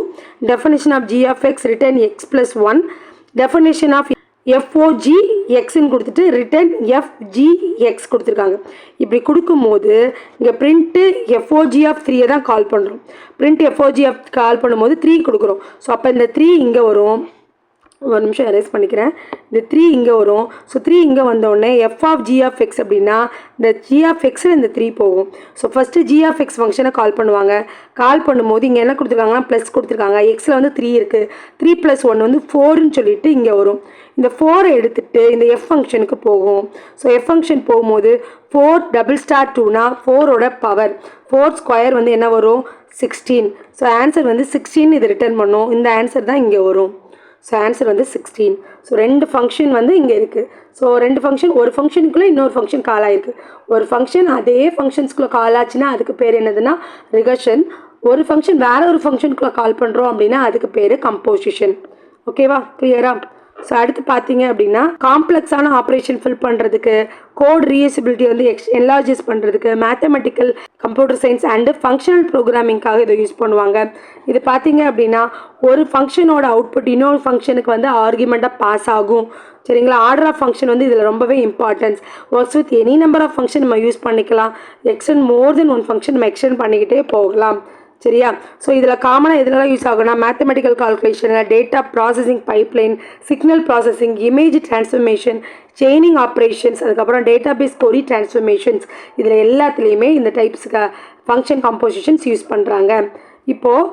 definition of G of X return X plus 1, definition of FOG எக்ஸ்ன்னு கொடுத்துட்டு ரிட்டர்ன் எஃப்ஜிஎக்ஸ் கொடுத்துருக்காங்க. இப்படி கொடுக்கும்போது இங்கே பிரிண்ட்டு எஃப்ஓஜி ஆஃப் 3 தான் கால் பண்ணுறோம். பிரிண்ட் எஃப்ஓஜி ஆஃப் கால் பண்ணும்போது 3 கொடுக்குறோம். ஸோ அப்போ இந்த 3 இங்கே வரும். ஒரு நிமிஷம் எரேஸ் பண்ணிக்கிறேன். இந்த 3 இங்கே வரும். ஸோ 3 இங்கே வந்தோடனே f of G of x அப்படின்னா இந்த ஜி ஆஃப் எக்ஸில் இந்த 3 போகும். So first G of x ஃபங்க்ஷனை கால் பண்ணுவாங்க. கால் பண்ணும்போது இங்கே என்ன கொடுத்துருக்காங்கன்னா ப்ளஸ் கொடுத்துருக்காங்க. எக்ஸில் வந்து 3 இருக்குது. 3 + 1 வந்து 4ன்னு சொல்லிட்டு இங்கே வரும். இந்த 4 எடுத்துகிட்டு இந்த எஃப் ஃபங்க்ஷனுக்கு போகும். ஸோ எஃப் ஃபங்க்ஷன் போகும்போது 4 * 4ஓட பவர் 4 ஸ்கொயர் வந்து என்ன வரும் 16. ஸோ ஆன்சர் வந்து 16 இது ரிட்டர்ன் பண்ணும். இந்த ஆன்சர் தான் இங்கே வரும். ஸோ ஆன்சர் வந்து 16. ஸோ 2 ஃபங்க்ஷன் வந்து இங்கே இருக்குது. ஸோ 2 ஃபங்க்ஷன், ஒரு ஃபங்க்ஷனுக்குள்ளே இன்னொரு ஃபங்க்ஷன் கால் ஆகிருக்கு. ஒரு ஃபங்க்ஷன் அதே ஃபங்க்ஷன்ஸ்குள்ளே கால் ஆச்சுன்னா அதுக்கு பேர் என்னதுன்னா ரிகர்ஷன். ஒரு ஃபங்க்ஷன் வேறு ஒரு ஃபங்க்ஷனுக்குள்ளே கால் பண்ணுறோம் அப்படின்னா அதுக்கு பேர் கம்போசிஷன். ஓகேவா? கிளியரா? ஸோ அடுத்து பார்த்தீங்க அப்படின்னா காம்ப்ளெக்ஸான ஆப்ரேஷன் ஃபில் பண்ணுறதுக்கு, கோட் ரீயூசபிலிட்டி வந்து என்லார்ஜஸ் பண்ணுறதுக்கு, mathematical, computer science and functional ப்ரோக்ராமிங்காக இதை யூஸ் பண்ணுவாங்க. இது பார்த்தீங்க அப்படின்னா ஒரு ஃபங்க்ஷனோட அவுட்புட் இன்னொரு ஃபங்க்ஷனுக்கு வந்து ஆர்குமெண்ட்டாக பாஸ் ஆகும். சரிங்களா? ஆர்டர் ஆஃப் ஃபங்க்ஷன் வந்து இதில் ரொம்பவே importance. Works with any number of function நம்ம யூஸ் பண்ணிக்கலாம். Extend more than one function நம்ம எக்ஸ்டெண்ட் பண்ணிக்கிட்டே போகலாம். சரியா? ஸோ இதில் காமனாக எதுலாம் யூஸ் ஆகும்னா மேத்தமெட்டிக்கல் கால்குலேஷனில், data processing pipeline, signal processing, image transformation, chaining operations, அதுக்கப்புறம் டேட்டாபேஸ் கொரி ட்ரான்ஸ்ஃபர்மேஷன்ஸ், இதில் எல்லாத்துலேயுமே இந்த டைப்ஸுக்கு ஃபங்க்ஷன் கம்போசிஷன்ஸ் யூஸ் பண்ணுறாங்க. இப்போது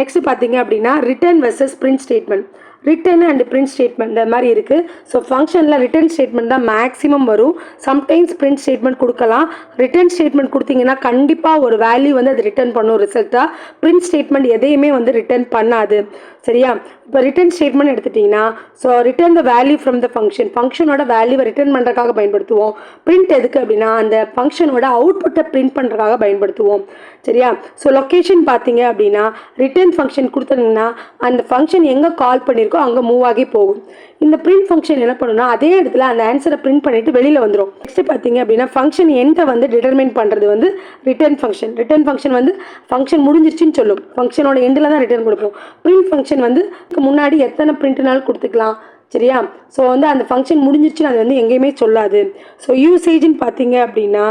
நெக்ஸ்ட் பார்த்தீங்க அப்படின்னா return versus print statement. Return and print statement இந்த மாதிரி இருக்குது. ஸோ ஃபங்க்ஷனில் ரிட்டன் ஸ்டேட்மெண்ட் தான் மேக்ஸிமம் வரும். சம்டைம்ஸ் பிரிண்ட் ஸ்டேட்மெண்ட் கொடுக்கலாம். ரிட்டன் ஸ்டேட்மெண்ட் கொடுத்தீங்கன்னா கண்டிப்பாக ஒரு வேல்யூ வந்து அது ரிட்டன் பண்ணும் ரிசல்ட்டாக. பிரிண்ட் ஸ்டேட்மெண்ட் எதையுமே வந்து ரிட்டன் பண்ணாது. சரியா? இப்போ ரிட்டன் ஸ்டேட்மெண்ட் எடுத்துட்டிங்கன்னா so return the value from the ஃபங்க்ஷனோட வேல்யூவை ரிட்டன் பண்ணுறதுக்காக பயன்படுத்துவோம். பிரிண்ட் எதுக்கு அப்படின்னா அந்த ஃபங்க்ஷனோட அவுட்புட்டை பிரிண்ட் பண்ணுறதுக்காக பயன்படுத்துவோம். சரியா? ஸோ லொக்கேஷன் பார்த்தீங்க அப்படின்னா ரிட்டன் ஃபங்க்ஷன் கொடுத்தீங்கன்னா அந்த ஃபங்க்ஷன் எங்கே கால் பண்ணியிருக்கோ அங்கே மூவ் ஆகி போகும். இந்த பிரிண்ட் ஃபங்க்ஷன் என்ன பண்ணுன்னா அதே இடத்துல அந்த ஆன்சரை பிரிண்ட் பண்ணிட்டு வெளியில் வந்துடும். நெக்ஸ்ட் பார்த்தீங்க அப்படின்னா ஃபங்க்ஷன் எண்டை வந்து டிட்டர்மைன் பண்ணுறது வந்து ரிட்டன் ஃபங்க்ஷன் வந்து ஃபங்க்ஷன் முடிஞ்சிருச்சுன்னு சொல்லும். ஃபங்க்ஷனோட எண்டில் தான் ரிட்டர்ன் கொடுப்போம். பிரிண்ட் ஃபங்க்ஷன் வந்து முன்னாடி எத்தனை பிரிண்ட்னாலும் கொடுத்துக்கலாம். சரியா? ஸோ வந்து அந்த ஃபங்க்ஷன் முடிஞ்சிருச்சுன்னு அது வந்து எங்கேயுமே சொல்லாது. ஸோ யூசேஜ்னு பார்த்தீங்க அப்படின்னா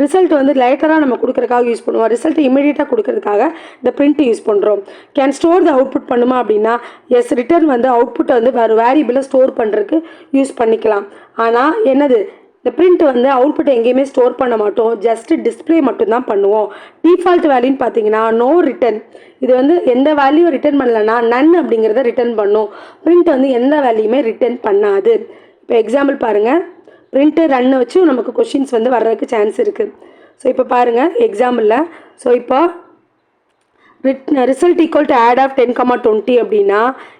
ரிசல்ட் வந்து லேட்டராக நம்ம கொடுக்குறதுக்காக யூஸ் பண்ணுவோம். ரிசல்ட் இமீடியட்டாக கொடுக்கறதுக்காக இந்த பிரிண்ட் யூஸ் பண்ணுறோம். கேன் ஸ்டோர் த அவுட்புட் பண்ணுமா அப்படின்னா எஸ், ரிட்டர்ன் வந்து அவுட்புட்டை வந்து வேறு வேரியபிளை ஸ்டோர் பண்ணுறதுக்கு யூஸ் பண்ணிக்கலாம். ஆனால் என்னது இந்த பிரிண்ட் வந்து அவுட்புட்டை எங்கேயுமே ஸ்டோர் பண்ண மாட்டோம். ஜஸ்ட் டிஸ்பிளே மட்டும்தான் பண்ணுவோம். டிஃபால்ட் வேல்யூன்னு பார்த்தீங்கன்னா நோ ரிட்டன். இது வந்து எந்த வேல்யூ ரிட்டர்ன் பண்ணலன்னா நன் அப்படிங்கிறத ரிட்டர்ன் பண்ணும். பிரிண்ட் வந்து எந்த வேல்யூமே ரிட்டர்ன் பண்ணாது. இப்போ எக்ஸாம்பிள் பாருங்கள். பிரிண்ட்டு ரன்னு வச்சு நமக்கு கொஷின்ஸ் வந்து வர்றதுக்கு சான்ஸ் இருக்குது. ஸோ இப்போ பாருங்கள் எக்ஸாம்பிளில். ஸோ இப்போ result equal to add of 10,20 அப்படின்னா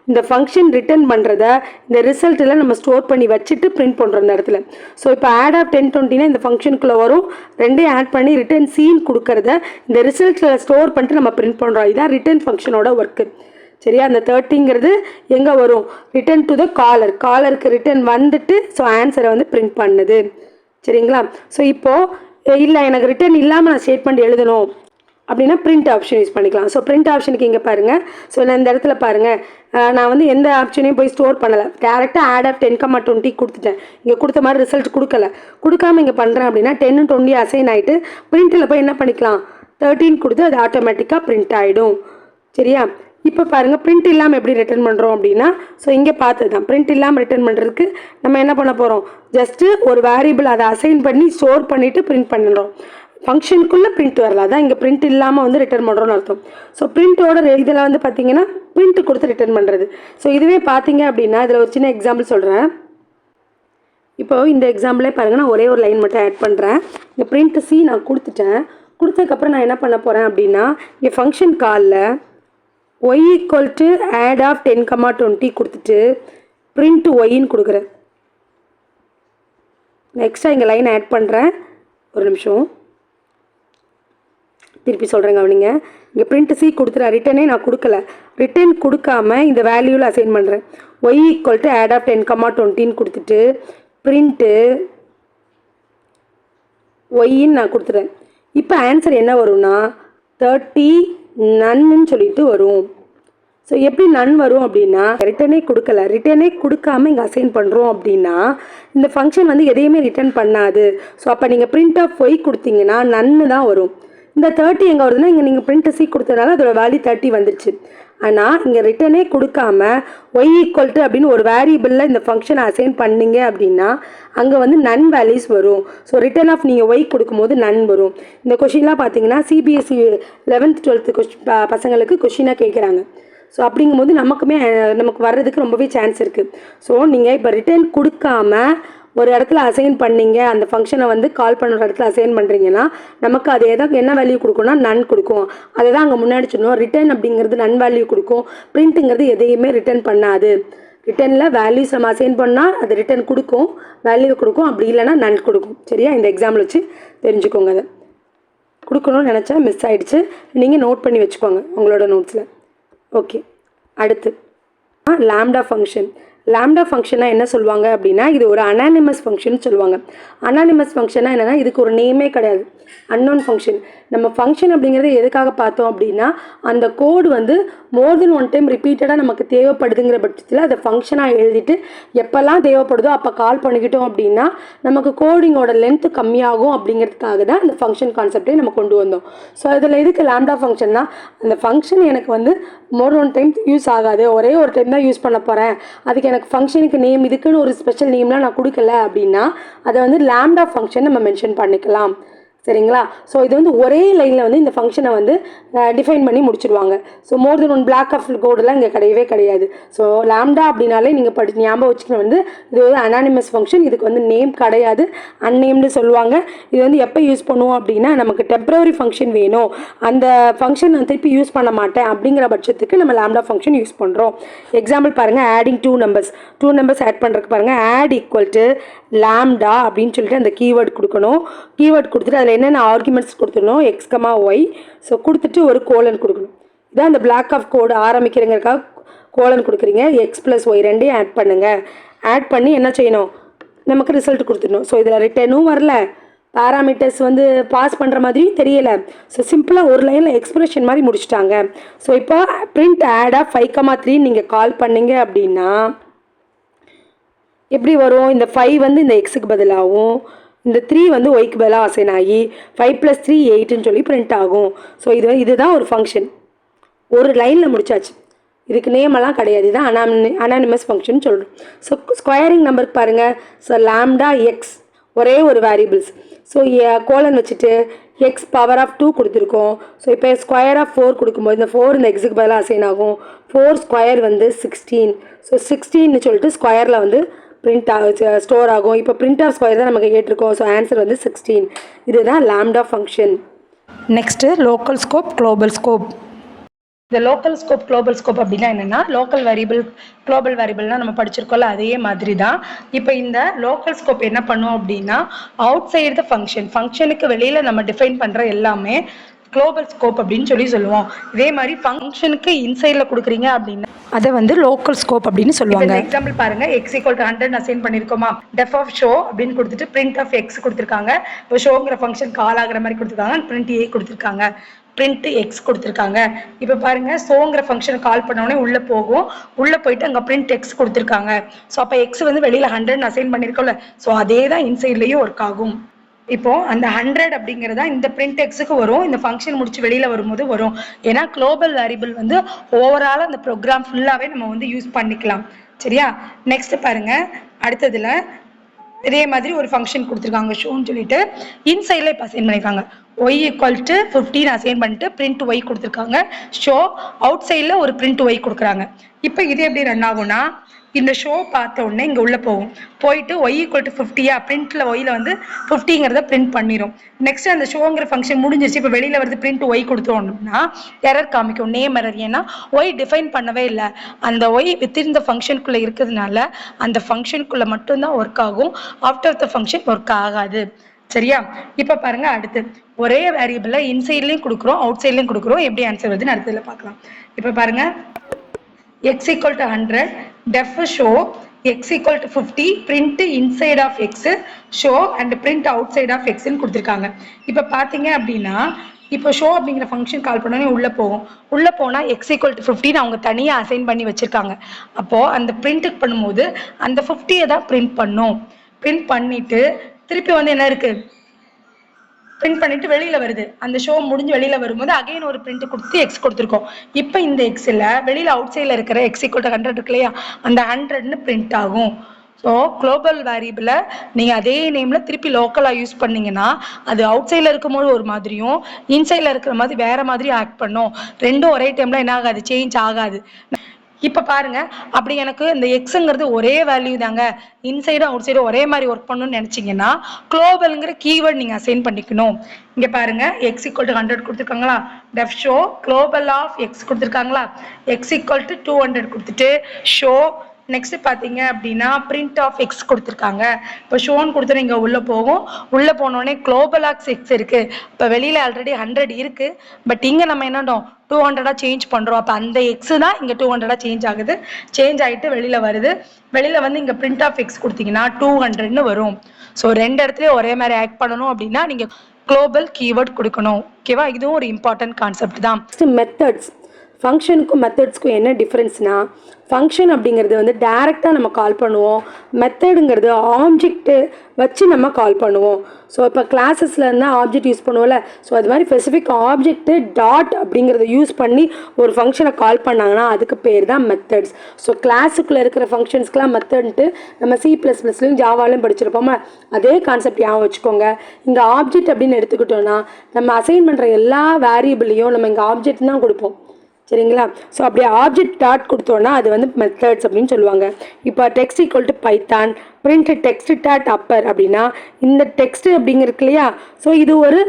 இந்த ஃபங்க்ஷன் ரிட்டர்ன் பண்ணுறத இந்த ரிசல்ட்டில் நம்ம ஸ்டோர் பண்ணி வச்சுட்டு பிரிண்ட் பண்ணுறோம் இந்த இடத்துல. ஸோ இப்போ ஆட் ஆஃப் 10,20னா இந்த ஃபங்க்ஷனுக்குள்ளே வரும். ரெண்டையும் ஆட் பண்ணி ரிட்டர்ன் சீன் கொடுக்கறத இந்த ரிசல்ட்டில் ஸ்டோர் பண்ணிட்டு நம்ம பிரிண்ட் பண்ணுறோம். இதுதான் ரிட்டர்ன் ஃபங்க்ஷனோட ஒர்க்கு. சரியா? அந்த 30ங்கிறது எங்கே வரும்? ரிட்டர்ன் டு த காலருக்கு ரிட்டர்ன் வந்துட்டு ஸோ ஆன்சரை வந்து பிரிண்ட் பண்ணுது. சரிங்களா? ஸோ இப்போது இல்லை எனக்கு ரிட்டர்ன் இல்லாமல் நான் ஸ்டேட்மெண்ட் எழுதணும் அப்படின்னா பிரிண்ட் ஆப்ஷன் யூஸ் பண்ணிக்கலாம். ஸோ பிரிண்ட் ஆப்ஷனுக்கு இங்கே பாருங்கள். ஸோ நான் இந்த இடத்துல பாருங்கள், நான் வந்து எந்த ஆப்ஷனையும் போய் ஸ்டோர் பண்ணலை. டேரெக்டாக ஆட் ஆஃப் 10,20 கொடுத்துட்டேன். இங்கே கொடுத்த மாதிரி ரிசல்ட் கொடுக்காம இங்கே பண்ணுறேன் அப்படின்னா 10 20 அசைன் ஆகிட்டு பிரிண்ட்டில் போய் என்ன பண்ணிக்கலாம் 13 கொடுத்து அது ஆட்டோமேட்டிக்காக பிரிண்ட் ஆகிடும். சரியா? இப்போ பாருங்கள் பிரிண்ட் இல்லாமல் எப்படி ரிட்டர்ன் பண்ணுறோம் அப்படின்னா ஸோ இங்கே பார்த்தது தான். பிரிண்ட் இல்லாமல் ரிட்டர்ன் பண்ணுறதுக்கு நம்ம என்ன பண்ண போகிறோம்? ஜஸ்ட்டு ஒரு வேரியபிள் அதை அசைன் பண்ணி ஸ்டோர் பண்ணிவிட்டு பிரிண்ட் பண்ணிடுறோம். ஃபங்க்ஷனுக்குள்ளே பிரிண்ட் வரல, அதான் இங்கே பிரிண்ட் இல்லாமல் வந்து ரிட்டர்ன் பண்ணுறோன்னு அர்த்தம். ஸோ பிரிண்ட்டோட இதில் வந்து பார்த்தீங்கன்னா பிரிண்ட் கொடுத்து ரிட்டர்ன் பண்ணுறது. ஸோ இதுவே பார்த்தீங்க அப்படின்னா இதில் ஒரு சின்ன எக்ஸாம்பிள் சொல்கிறேன். இப்போது இந்த எக்ஸாம்பிளே பாருங்கள். நான் ஒரே ஒரு லைன் மட்டும் ஆட் பண்ணுறேன். இந்த பிரிண்ட் சி நான் கொடுத்ததுக்கப்புறம் நான் என்ன பண்ண போகிறேன் அப்படின்னா இங்கே ஃபங்க்ஷன் காலில் y equal to add of 10,20 கொடுத்துட்டு பிரிண்ட் ஒய்ன்னு கொடுக்குறேன். நெக்ஸ்ட்டாக இங்கே லைன் ஆட் பண்ணுறேன். ஒரு நிமிஷம் திருப்பி சொல்கிறேங்க. அவனிங்க இங்கே பிரிண்ட் சி கொடுத்துறேன். ரிட்டனே நான் கொடுக்கல. ரிட்டன் கொடுக்காம இந்த வேல்யூவில் அசைன் பண்ணுறேன். Y equal to add of 10,20 கொடுத்துட்டு பிரிண்ட்டு ஒய்ன்னு நான் கொடுத்துறேன். இப்போ ஆன்சர் என்ன வரும்னா 30 நன்னு சொல்லிட்டு வரும். ஸோ எப்படி நன் வரும் அப்படின்னா ரிட்டனே கொடுக்காம இங்கே அசைன் பண்ணுறோம் அப்படின்னா இந்த ஃபங்க்ஷன் வந்து எதையுமே ரிட்டர்ன் பண்ணாது. ஸோ அப்போ நீங்கள் பிரிண்ட் ஆஃப் ஒய் கொடுத்தீங்கன்னா நன்னு தான் வரும். இந்த 30 எங்கே வருதுன்னா இங்கே நீங்கள் பிரிண்ட் சி கொடுத்ததுனால அதோட வேல்யூ 30 வந்துடுச்சு. ஆனால் இங்கே ரிட்டனே கொடுக்காம ஒய் ஈக்குவல் டு அப்படின்னு ஒரு வேரியபிளில் இந்த ஃபங்க்ஷனை அசைன் பண்ணிங்க அப்படின்னா அங்கே வந்து நன் வேல்யூஸ் வரும். ஸோ ரிட்டன் ஆஃப் நீங்கள் ஒய் கொடுக்கும்போது நன் வரும். இந்த கொஷின்லாம் பார்த்தீங்கன்னா சிபிஎஸ்சி 11th 12th பசங்களுக்கு கொஷினாக கேட்குறாங்க. ஸோ அப்படிங்கும்போது நமக்கு வர்றதுக்கு ரொம்பவே சான்ஸ் இருக்குது. ஸோ நீங்கள் இப்போ ரிட்டர்ன் கொடுக்காம ஒரு இடத்துல அசைன் பண்ணிங்க, அந்த ஃபங்க்ஷனை வந்து கால் பண்ணுற இடத்துல அசைன் பண்ணுறீங்கன்னா நமக்கு அது என்ன வேல்யூ கொடுக்கும்னா நன் கொடுக்கும். அதை தான் அங்கே முன்னாடி சொன்னோம். ரிட்டர்ன் அப்படிங்கிறது நன் வேல்யூ கொடுக்கும். பிரிண்ட்டுங்கிறது எதையுமே ரிட்டர்ன் பண்ணாது. ரிட்டனில் வேல்யூஸ் நம்ம அசைன் பண்ணால் அது ரிட்டர்ன் கொடுக்கும், வேல்யூ கொடுக்கும். அப்படி இல்லைனா நன் கொடுக்கும். சரியா? இந்த எக்ஸாம்பிள் வச்சு தெரிஞ்சுக்கோங்க. அதை கொடுக்கணும்னு நினச்சா மிஸ் ஆகிடுச்சு. நீங்கள் நோட் பண்ணி வச்சுக்கோங்க உங்களோட நோட்ஸில். ஓகே, அடுத்து லாம்டா ஃபங்க்ஷன்னா என்ன சொல்லுவாங்க அப்படின்னா இது ஒரு அனானிமஸ் ஃபங்க்ஷன் சொல்லுவாங்க. அனானிமஸ் ஃபங்க்ஷன்னா என்னென்னா இதுக்கு ஒரு நேமே கிடையாது, அன்னோன் ஃபங்க்ஷன். நம்ம ஃபங்க்ஷன் அப்படிங்கிறது எதுக்காக பார்த்தோம் அப்படின்னா அந்த கோடு வந்து மோர் தென் ஒன் டைம் ரிப்பீட்டடாக நமக்கு தேவைப்படுதுங்கிற பட்சத்தில் அதை ஃபங்க்ஷனாக எழுதிட்டு எப்போல்லாம் தேவைப்படுதோ அப்போ கால் பண்ணிக்கிட்டோம் அப்படின்னா நமக்கு கோடிங்கோட லென்த்து கம்மியாகும். அப்படிங்கிறதுக்காக தான் இந்த ஃபங்க்ஷன் கான்செப்டே நம்ம கொண்டு வந்தோம். ஸோ இதில் எதுக்கு லாம்டா ஃபங்க்ஷன்னா அந்த ஃபங்க்ஷன் எனக்கு வந்து மோர் ஒன் டைம் யூஸ் ஆகாது, ஒரே ஒரு டைம் தான் யூஸ் பண்ண போகிறேன், அதுக்கு எனக்கு ஃபங்க்ஷனுக்கு நேம் இதுக்குன்னு ஒரு ஸ்பெஷல் நேம்லாம் நான் கொடுக்கல அப்படின்னா அதை வந்து லாம்டா ஃபங்க்ஷன் நம்ம மென்ஷன் பண்ணிக்கலாம். சரிங்களா? ஸோ இது வந்து ஒரே லைனில் வந்து இந்த ஃபங்க்ஷனை வந்து டிஃபைன் பண்ணி முடிச்சிடுவாங்க. So more than one block of கோடெலாம் இங்கே கிடையவே கிடையாது. ஸோ லாம்டா அப்படின்னாலே நீங்கள் ஞாபகம் வச்சுக்கணும் வந்து இது வந்து அனானிமஸ் ஃபங்க்ஷன். இதுக்கு வந்து நேம் கிடையாது, அன்னேம்டு சொல்லுவாங்க. இது வந்து எப்போ யூஸ் பண்ணுவோம் அப்படின்னா நமக்கு டெம்பரரி ஃபங்க்ஷன் வேணும், அந்த ஃபங்க்ஷன் நான் திருப்பி யூஸ் பண்ண மாட்டேன் அப்படிங்கிற பட்சத்துக்கு நம்ம லாம்டா ஃபங்க்ஷன் யூஸ் பண்ணுறோம். எக்ஸாம்பிள் பாருங்கள், ஆடிங் டூ நம்பர்ஸ் ஆட் பண்ணுறதுக்கு பாருங்கள், ஆட் ஈக்குவல் டு லாம்டா அப்படின்னு சொல்லிட்டு அந்த கீவேர்டு கொடுக்கணும். கீவேர்டு கொடுத்துட்டு அதில் என்னென்ன ஆர்குமெண்ட்ஸ் கொடுத்துடணும், எக்ஸ், ஒய். ஸோ கொடுத்துட்டு ஒரு கோலன் கொடுக்கணும். இதான் அந்த பிளாக் ஆஃப் கோடு ஆரம்பிக்கிறங்கிறக்காக கோலன் கொடுக்குறீங்க. எக்ஸ் ப்ளஸ் ஒய் ரெண்டையும் ஆட் பண்ணுங்கள். ஆட் பண்ணி என்ன செய்யணும், நமக்கு ரிசல்ட் கொடுத்துடணும். ஸோ இதில் ரிட்டனும் வரல, பேராமீட்டர்ஸ் வந்து பாஸ் பண்ணுற மாதிரியும் தெரியலை. ஸோ சிம்பிளாக ஒரு லைனில் எக்ஸ்பிரஷன் மாதிரி முடிச்சுட்டாங்க. ஸோ இப்போ பிரிண்ட் ஆடாக 5,3 நீங்கள் கால் பண்ணீங்க அப்படின்னா எப்படி வரும், இந்த 5 வந்து இந்த எக்ஸுக்கு பதிலாகும், இந்த 3 வந்து ஒய்க்கு பதிலாக அசைன் ஆகி 5 + 3 8ன்னு சொல்லி பிரிண்ட் ஆகும். ஸோ இதுதான் ஒரு ஃபங்க்ஷன், ஒரு லைனில் முடிச்சாச்சு. இதுக்கு நேமெல்லாம் கிடையாது, இதுதான் அனானிமஸ் ஃபங்க்ஷன் சொல்கிறோம். ஸோ ஸ்கொயரிங் நம்பருக்கு பாருங்கள். ஸோ லாம்டா எக்ஸ் ஒரே ஒரு வேரியபிள்ஸ். ஸோ கோலன் வச்சுட்டு எக்ஸ் பவர் ஆஃப் 2 கொடுத்துருக்கோம். ஸோ இப்போ ஸ்கொயர் ஆஃப் 4 கொடுக்கும்போது இந்த 4 இந்த எக்ஸுக்கு பதிலாக அசைன் ஆகும். 4 ஸ்கொயர் வந்து 16. ஸோ 16ன்னு சொல்லிட்டு ஸ்கொயரில் வந்து பிரிண்ட் ஸ்டோர் ஆகும். இப்போ பிரிண்ட் ஆஃப் ஸ்கொயர் தான் நமக்கு கேட்டிருக்கோம். ஸோ ஆன்சர் வந்து 16. இதுதான் lambda function. Next local scope, global scope. இந்த லோக்கல் ஸ்கோப், குளோபல் ஸ்கோப் அப்படின்னா என்னென்னா, லோக்கல் வேரியபிள், குளோபல் வேரியபிள்லாம் நம்ம படிச்சிருக்கோம்ல, அதே மாதிரி தான். இப்போ இந்த லோக்கல் ஸ்கோப் என்ன பண்ணும் அப்படின்னா, அவுட் சைடு த ஃபங்க்ஷனுக்கு வெளியில் நம்ம டிஃபைன் பண்ணுற எல்லாமே குளோபல் ஸ்கோப் அப்படின்னு சொல்லுவோம். இதே மாதிரி ஃபங்க்ஷனுக்கு இன்சைடில் கொடுக்குறீங்க அப்படின்னா அதை வந்து லோக்கல் ஸ்கோப் அப்படின்னு சொல்லுவாங்க. எக்ஸாம்பிள் பாருங்க, எக்ஸ் ஈக்குவல் டு 100 அசைன் பண்ணியிருக்கோமா, டெஃப் ஆஃப் ஷோ அப்படின்னு கொடுத்துட்டு பிரிண்ட் ஆஃப் எக்ஸ் கொடுத்துருக்காங்க. இப்போ ஷோங்கிற ஃபங்க்ஷன் கால் ஆகிற மாதிரி கொடுத்துருக்காங்க, பிரிண்ட் ஏ கொடுத்துருக்காங்க, பிரிண்ட் எக்ஸ் கொடுத்துருக்காங்க. இப்போ பாருங்க, ஷோங்கிற ஃபங்க்ஷனை கால் பண்ணோடனே உள்ளே போகும், உள்ளே போயிட்டு அங்கே பிரிண்ட் எக்ஸ் கொடுத்துருக்காங்க. ஸோ அப்போ எக்ஸ் வந்து வெளியில் 100 அசைன் பண்ணியிருக்கோம்ல, ஸோ அதே தான் இன்சைட்லேயும் ஒர்க் ஆகும். இப்போ அந்த 100 அப்படிங்கிறதா இந்த பிரிண்ட் எக்ஸுக்கு வரும், இந்த ஃபங்க்ஷன் முடிச்சு வெளியில வரும்போது வரும். ஏன்னா குளோபல் வேரியபிள் வந்து ஓவரால் அந்த ப்ரோக்ராம் ஃபுல்லாவே நம்ம வந்து யூஸ் பண்ணிக்கலாம். சரியா? நெக்ஸ்ட் பாருங்க, அடுத்ததுல இதே மாதிரி ஒரு ஃபங்க்ஷன் கொடுத்துருக்காங்க ஷோன்னு சொல்லிட்டு, இன்சைட்ல இப்போ அசைன் பண்ணியிருக்காங்க. ஒய் ஈக்குவல் டு 15 அசைன் பண்ணிட்டு பிரிண்ட் ஒய் கொடுத்துருக்காங்க. ஷோ அவுட் சைடில் ஒரு பிரிண்ட் ஒய் கொடுக்குறாங்க. இப்போ இது எப்படி ரன் ஆகும்னா, இந்த ஷோ பார்த்த உடனே இங்கே உள்ளே போயிட்டு ஒய் ஈக்குவல் டு 50 பிரிண்ட்ல ஒய்யில் வந்து 50ங்கிறத பிரிண்ட் பண்ணிடும். நெக்ஸ்ட் அந்த ஷோங்கிற ஃபங்க்ஷன் முடிஞ்சிருச்சு, இப்போ வெளியில் வருது பிரிண்ட் ஒய் கொடுத்தோம்னா எரர் காமிக்கும், நேம் எரர். ஏன்னா ஒய் டிஃபைன் பண்ணவே இல்லை, அந்த ஒய் வித்தின் த ஃபங்க்ஷனுக்குள்ளே இருக்கிறதுனால அந்த ஃபங்க்ஷனுக்குள்ளே மட்டும்தான் ஒர்க் ஆகும், ஆஃப்டர் த ஃபங்க்ஷன் ஒர்க் ஆகாது. சரியா? இப்போ பாருங்க, அடுத்து ஒரே வேரியபிள்ல இன்சைட்லையும் கொடுக்குறோம், அவுட் சைட்லையும் கொடுக்குறோம். எப்படி ஆன்சர் வருதுன்னு அடுத்ததுல பார்க்கலாம். இப்போ பாருங்க, x equal to 100, def show x equal to 50, print inside of x, show and print outside of x ன்னு கொடுத்துருக்காங்க. இப்போ பார்த்தீங்க அப்படின்னா, இப்போ ஷோ அப்படிங்கிற ஃபங்க்ஷன் கால் பண்ணோன்னே உள்ளே போனால் எக்ஸ் ஈக்குவல் டு 50 அவங்க தனியாக அசைன் பண்ணி வச்சுருக்காங்க. அப்போது அந்த பிரிண்ட்டுக்கு பண்ணும்போது அந்த 50 தான் பிரிண்ட் பண்ணும். பிரிண்ட் பண்ணிவிட்டு திருப்பி வந்து என்ன இருக்குது, பிரிண்ட் பண்ணிட்டு வெளியில வருது. அந்த ஷோ முடிஞ்சு வெளியில வரும்போது அகைன் ஒரு பிரிண்ட் கொடுத்து எக்ஸ் கொடுத்துருக்கோம். இப்போ இந்த எக்ஸில் வெளியில அவுட் சைடில் இருக்கிற எக்ஸ் ஈக்குவல் டு 100 இருக்கு இல்லையா, அந்த 100ன்னு பிரிண்ட் ஆகும். ஸோ குளோபல் வேரியபிளை நீங்கள் அதே நேமில் திருப்பி லோக்கலாக யூஸ் பண்ணிங்கன்னா அது அவுட் சைடில் இருக்கும்போது ஒரு மாதிரியும் இன்சைடில் இருக்கிற மாதிரி வேறு மாதிரி ஆக்ட் பண்ணும். ரெண்டும் ஒரே டைமில் என்ன ஆகாது, சேஞ்ச் ஆகாது. இப்போ பாருங்க, அப்படி எனக்கு இந்த எக்ஸுங்கிறது ஒரே வேல்யூ தாங்க, இன்சைடும் அவுட் சைடும் ஒரே மாதிரி ஒர்க் பண்ணணும்னு நினச்சிங்கன்னா குளோபல்ங்கிற கீவேர்ட் நீங்கள் அசைன் பண்ணிக்கணும். இங்கே பாருங்க, எக்ஸ் ஈக்குவல் டு 100 கொடுத்துருக்காங்களா, def show global of x கொடுத்துருக்காங்களா, எக்ஸ் ஈக்குவல் டு 200 கொடுத்துட்டு ஷோ நெக்ஸ்ட் பார்த்தீங்க அப்படின்னா பிரிண்ட் ஆஃப் எக்ஸ் கொடுத்துருக்காங்க. இப்போ ஷோன்னு கொடுத்துட்டு இங்கே உள்ளே போகும், உள்ளே போனோடனே குளோபல் ஆக்ஸ் எக்ஸ் இருக்குது. இப்போ வெளியில் ஆல்ரெடி 100 இருக்குது, பட் இங்கே நம்ம என்னட்டோம் 200 சேஞ்ச் பண்ணுறோம். அப்போ அந்த எக்ஸு தான் இங்கே 200 சேஞ்ச் ஆகுது. சேஞ்ச் ஆகிட்டு வெளியில் வருது. வெளியில் வந்து இங்கே பிரிண்ட் ஆஃப் எக்ஸ் கொடுத்தீங்கன்னா 200ன்னு வரும். ஸோ ரெண்டு இடத்துலையும் ஒரே மாதிரி ஆக்ட் பண்ணணும் அப்படின்னா நீங்கள் குளோபல் கீவேர்ட் கொடுக்கணும். ஓகேவா? இதுவும் ஒரு இம்பார்ட்டன்ட் கான்செப்ட் தான். மெத்தட்ஸ் ஃபங்க்ஷனுக்கும் மெத்தட்ஸ்க்கும் என்ன டிஃப்ரென்ஸ்னால் ஃபங்க்ஷன் அப்படிங்கிறது வந்து டைரெக்டாக நம்ம கால் பண்ணுவோம், மெத்தடுங்கிறது ஆப்ஜெக்ட்டு வச்சு நம்ம கால் பண்ணுவோம். ஸோ இப்போ கிளாஸஸில் இருந்தால் ஆப்ஜெக்ட் யூஸ் பண்ணுவோம்ல, ஸோ அது மாதிரி ஸ்பெசிஃபிக் ஆப்ஜெக்ட்டு டாட் அப்படிங்கிறத யூஸ் பண்ணி ஒரு ஃபங்க்ஷனை கால் பண்ணாங்கன்னா அதுக்கு பேர் தான் மெத்தட்ஸ். ஸோ கிளாஸுக்குள்ளே இருக்கிற ஃபங்க்ஷன்ஸ்க்கெலாம் மெத்தட்ன்ட்டு நம்ம C++லையும் ஜாவாலையும் படிச்சிருப்போமா, அதே கான்செப்ட் ஞாபகம் வச்சுக்கோங்க. இங்கே ஆப்ஜெக்ட் அப்படின்னு எடுத்துக்கிட்டோன்னா நம்ம அசைன் பண்ணுற எல்லா வேரியபிளையும் நம்ம இங்கே ஆப்ஜெக்ட் தான் கொடுப்போம், சரிங்களா? ஸோ அப்படியே ஆப்ஜெக்ட் டாட் கொடுத்தோன்னா அது வந்து மெத்தட்ஸ் அப்படின்னு சொல்லுவாங்க. இப்போ text equal to Python print text dot Appar அப்படின்னா இந்த டெக்ஸ்ட் அப்படிங்கிறது இல்லையா, ஸோ இது ஒரு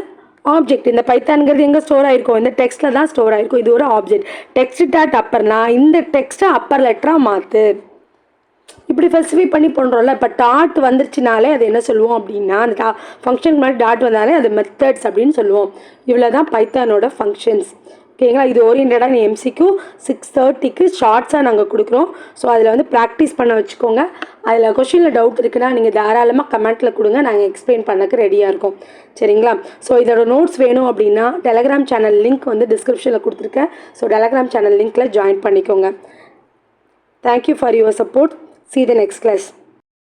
ஆப்ஜெக்ட். இந்த பைத்தான்கிறது எங்கே ஸ்டோர் ஆகிருக்கும், இந்த டெக்ஸ்ட்டில் தான் ஸ்டோர் ஆகிருக்கும். இது ஒரு ஆப்ஜெக்ட். டெக்ஸ்ட் டாட் அப்பர்னா இந்த டெக்ஸ்ட்டை அப்பர் லெட்டராக மாற்று, இப்படி ஸ்பெசிஃபை பண்ணி பண்ணுறோம்ல. இப்போ டாட் வந்துருச்சுனாலே அது என்ன சொல்லுவோம் அப்படின்னா, அந்த ஃபங்க்ஷன் மாதிரி டாட் வந்தாலே அது மெத்தட்ஸ் அப்படின்னு சொல்லுவோம். இவ்வளோ தான் பைத்தானோட ஃபங்க்ஷன்ஸ். ஓகேங்களா? இது ஓரியன்டாக MCQ 6:30க்கு ஷார்ட்ஸாக நாங்கள் கொடுக்குறோம். ஸோ அதில் வந்து ப்ராக்டிஸ் பண்ண வச்சுக்கோங்க. அதில் கொஷினில் டவுட் இருக்குன்னா நீங்கள் தாராளமாக கமெண்ட்டில் கொடுங்க, நாங்கள் எக்ஸ்பிளைன் பண்ணக்கு ரெடியாக இருக்கோம், சரிங்களா? ஸோ இதோட நோட்ஸ் வேணும் அப்படின்னா டெலகிராம் சேனல் லிங்க் வந்து டிஸ்கிரிப்ஷனில் கொடுத்துருக்கேன். ஸோ டெலகிராம் சேனல் லிங்க்கில் ஜாயின் பண்ணிக்கோங்க. Thank you for your support. See you the next class.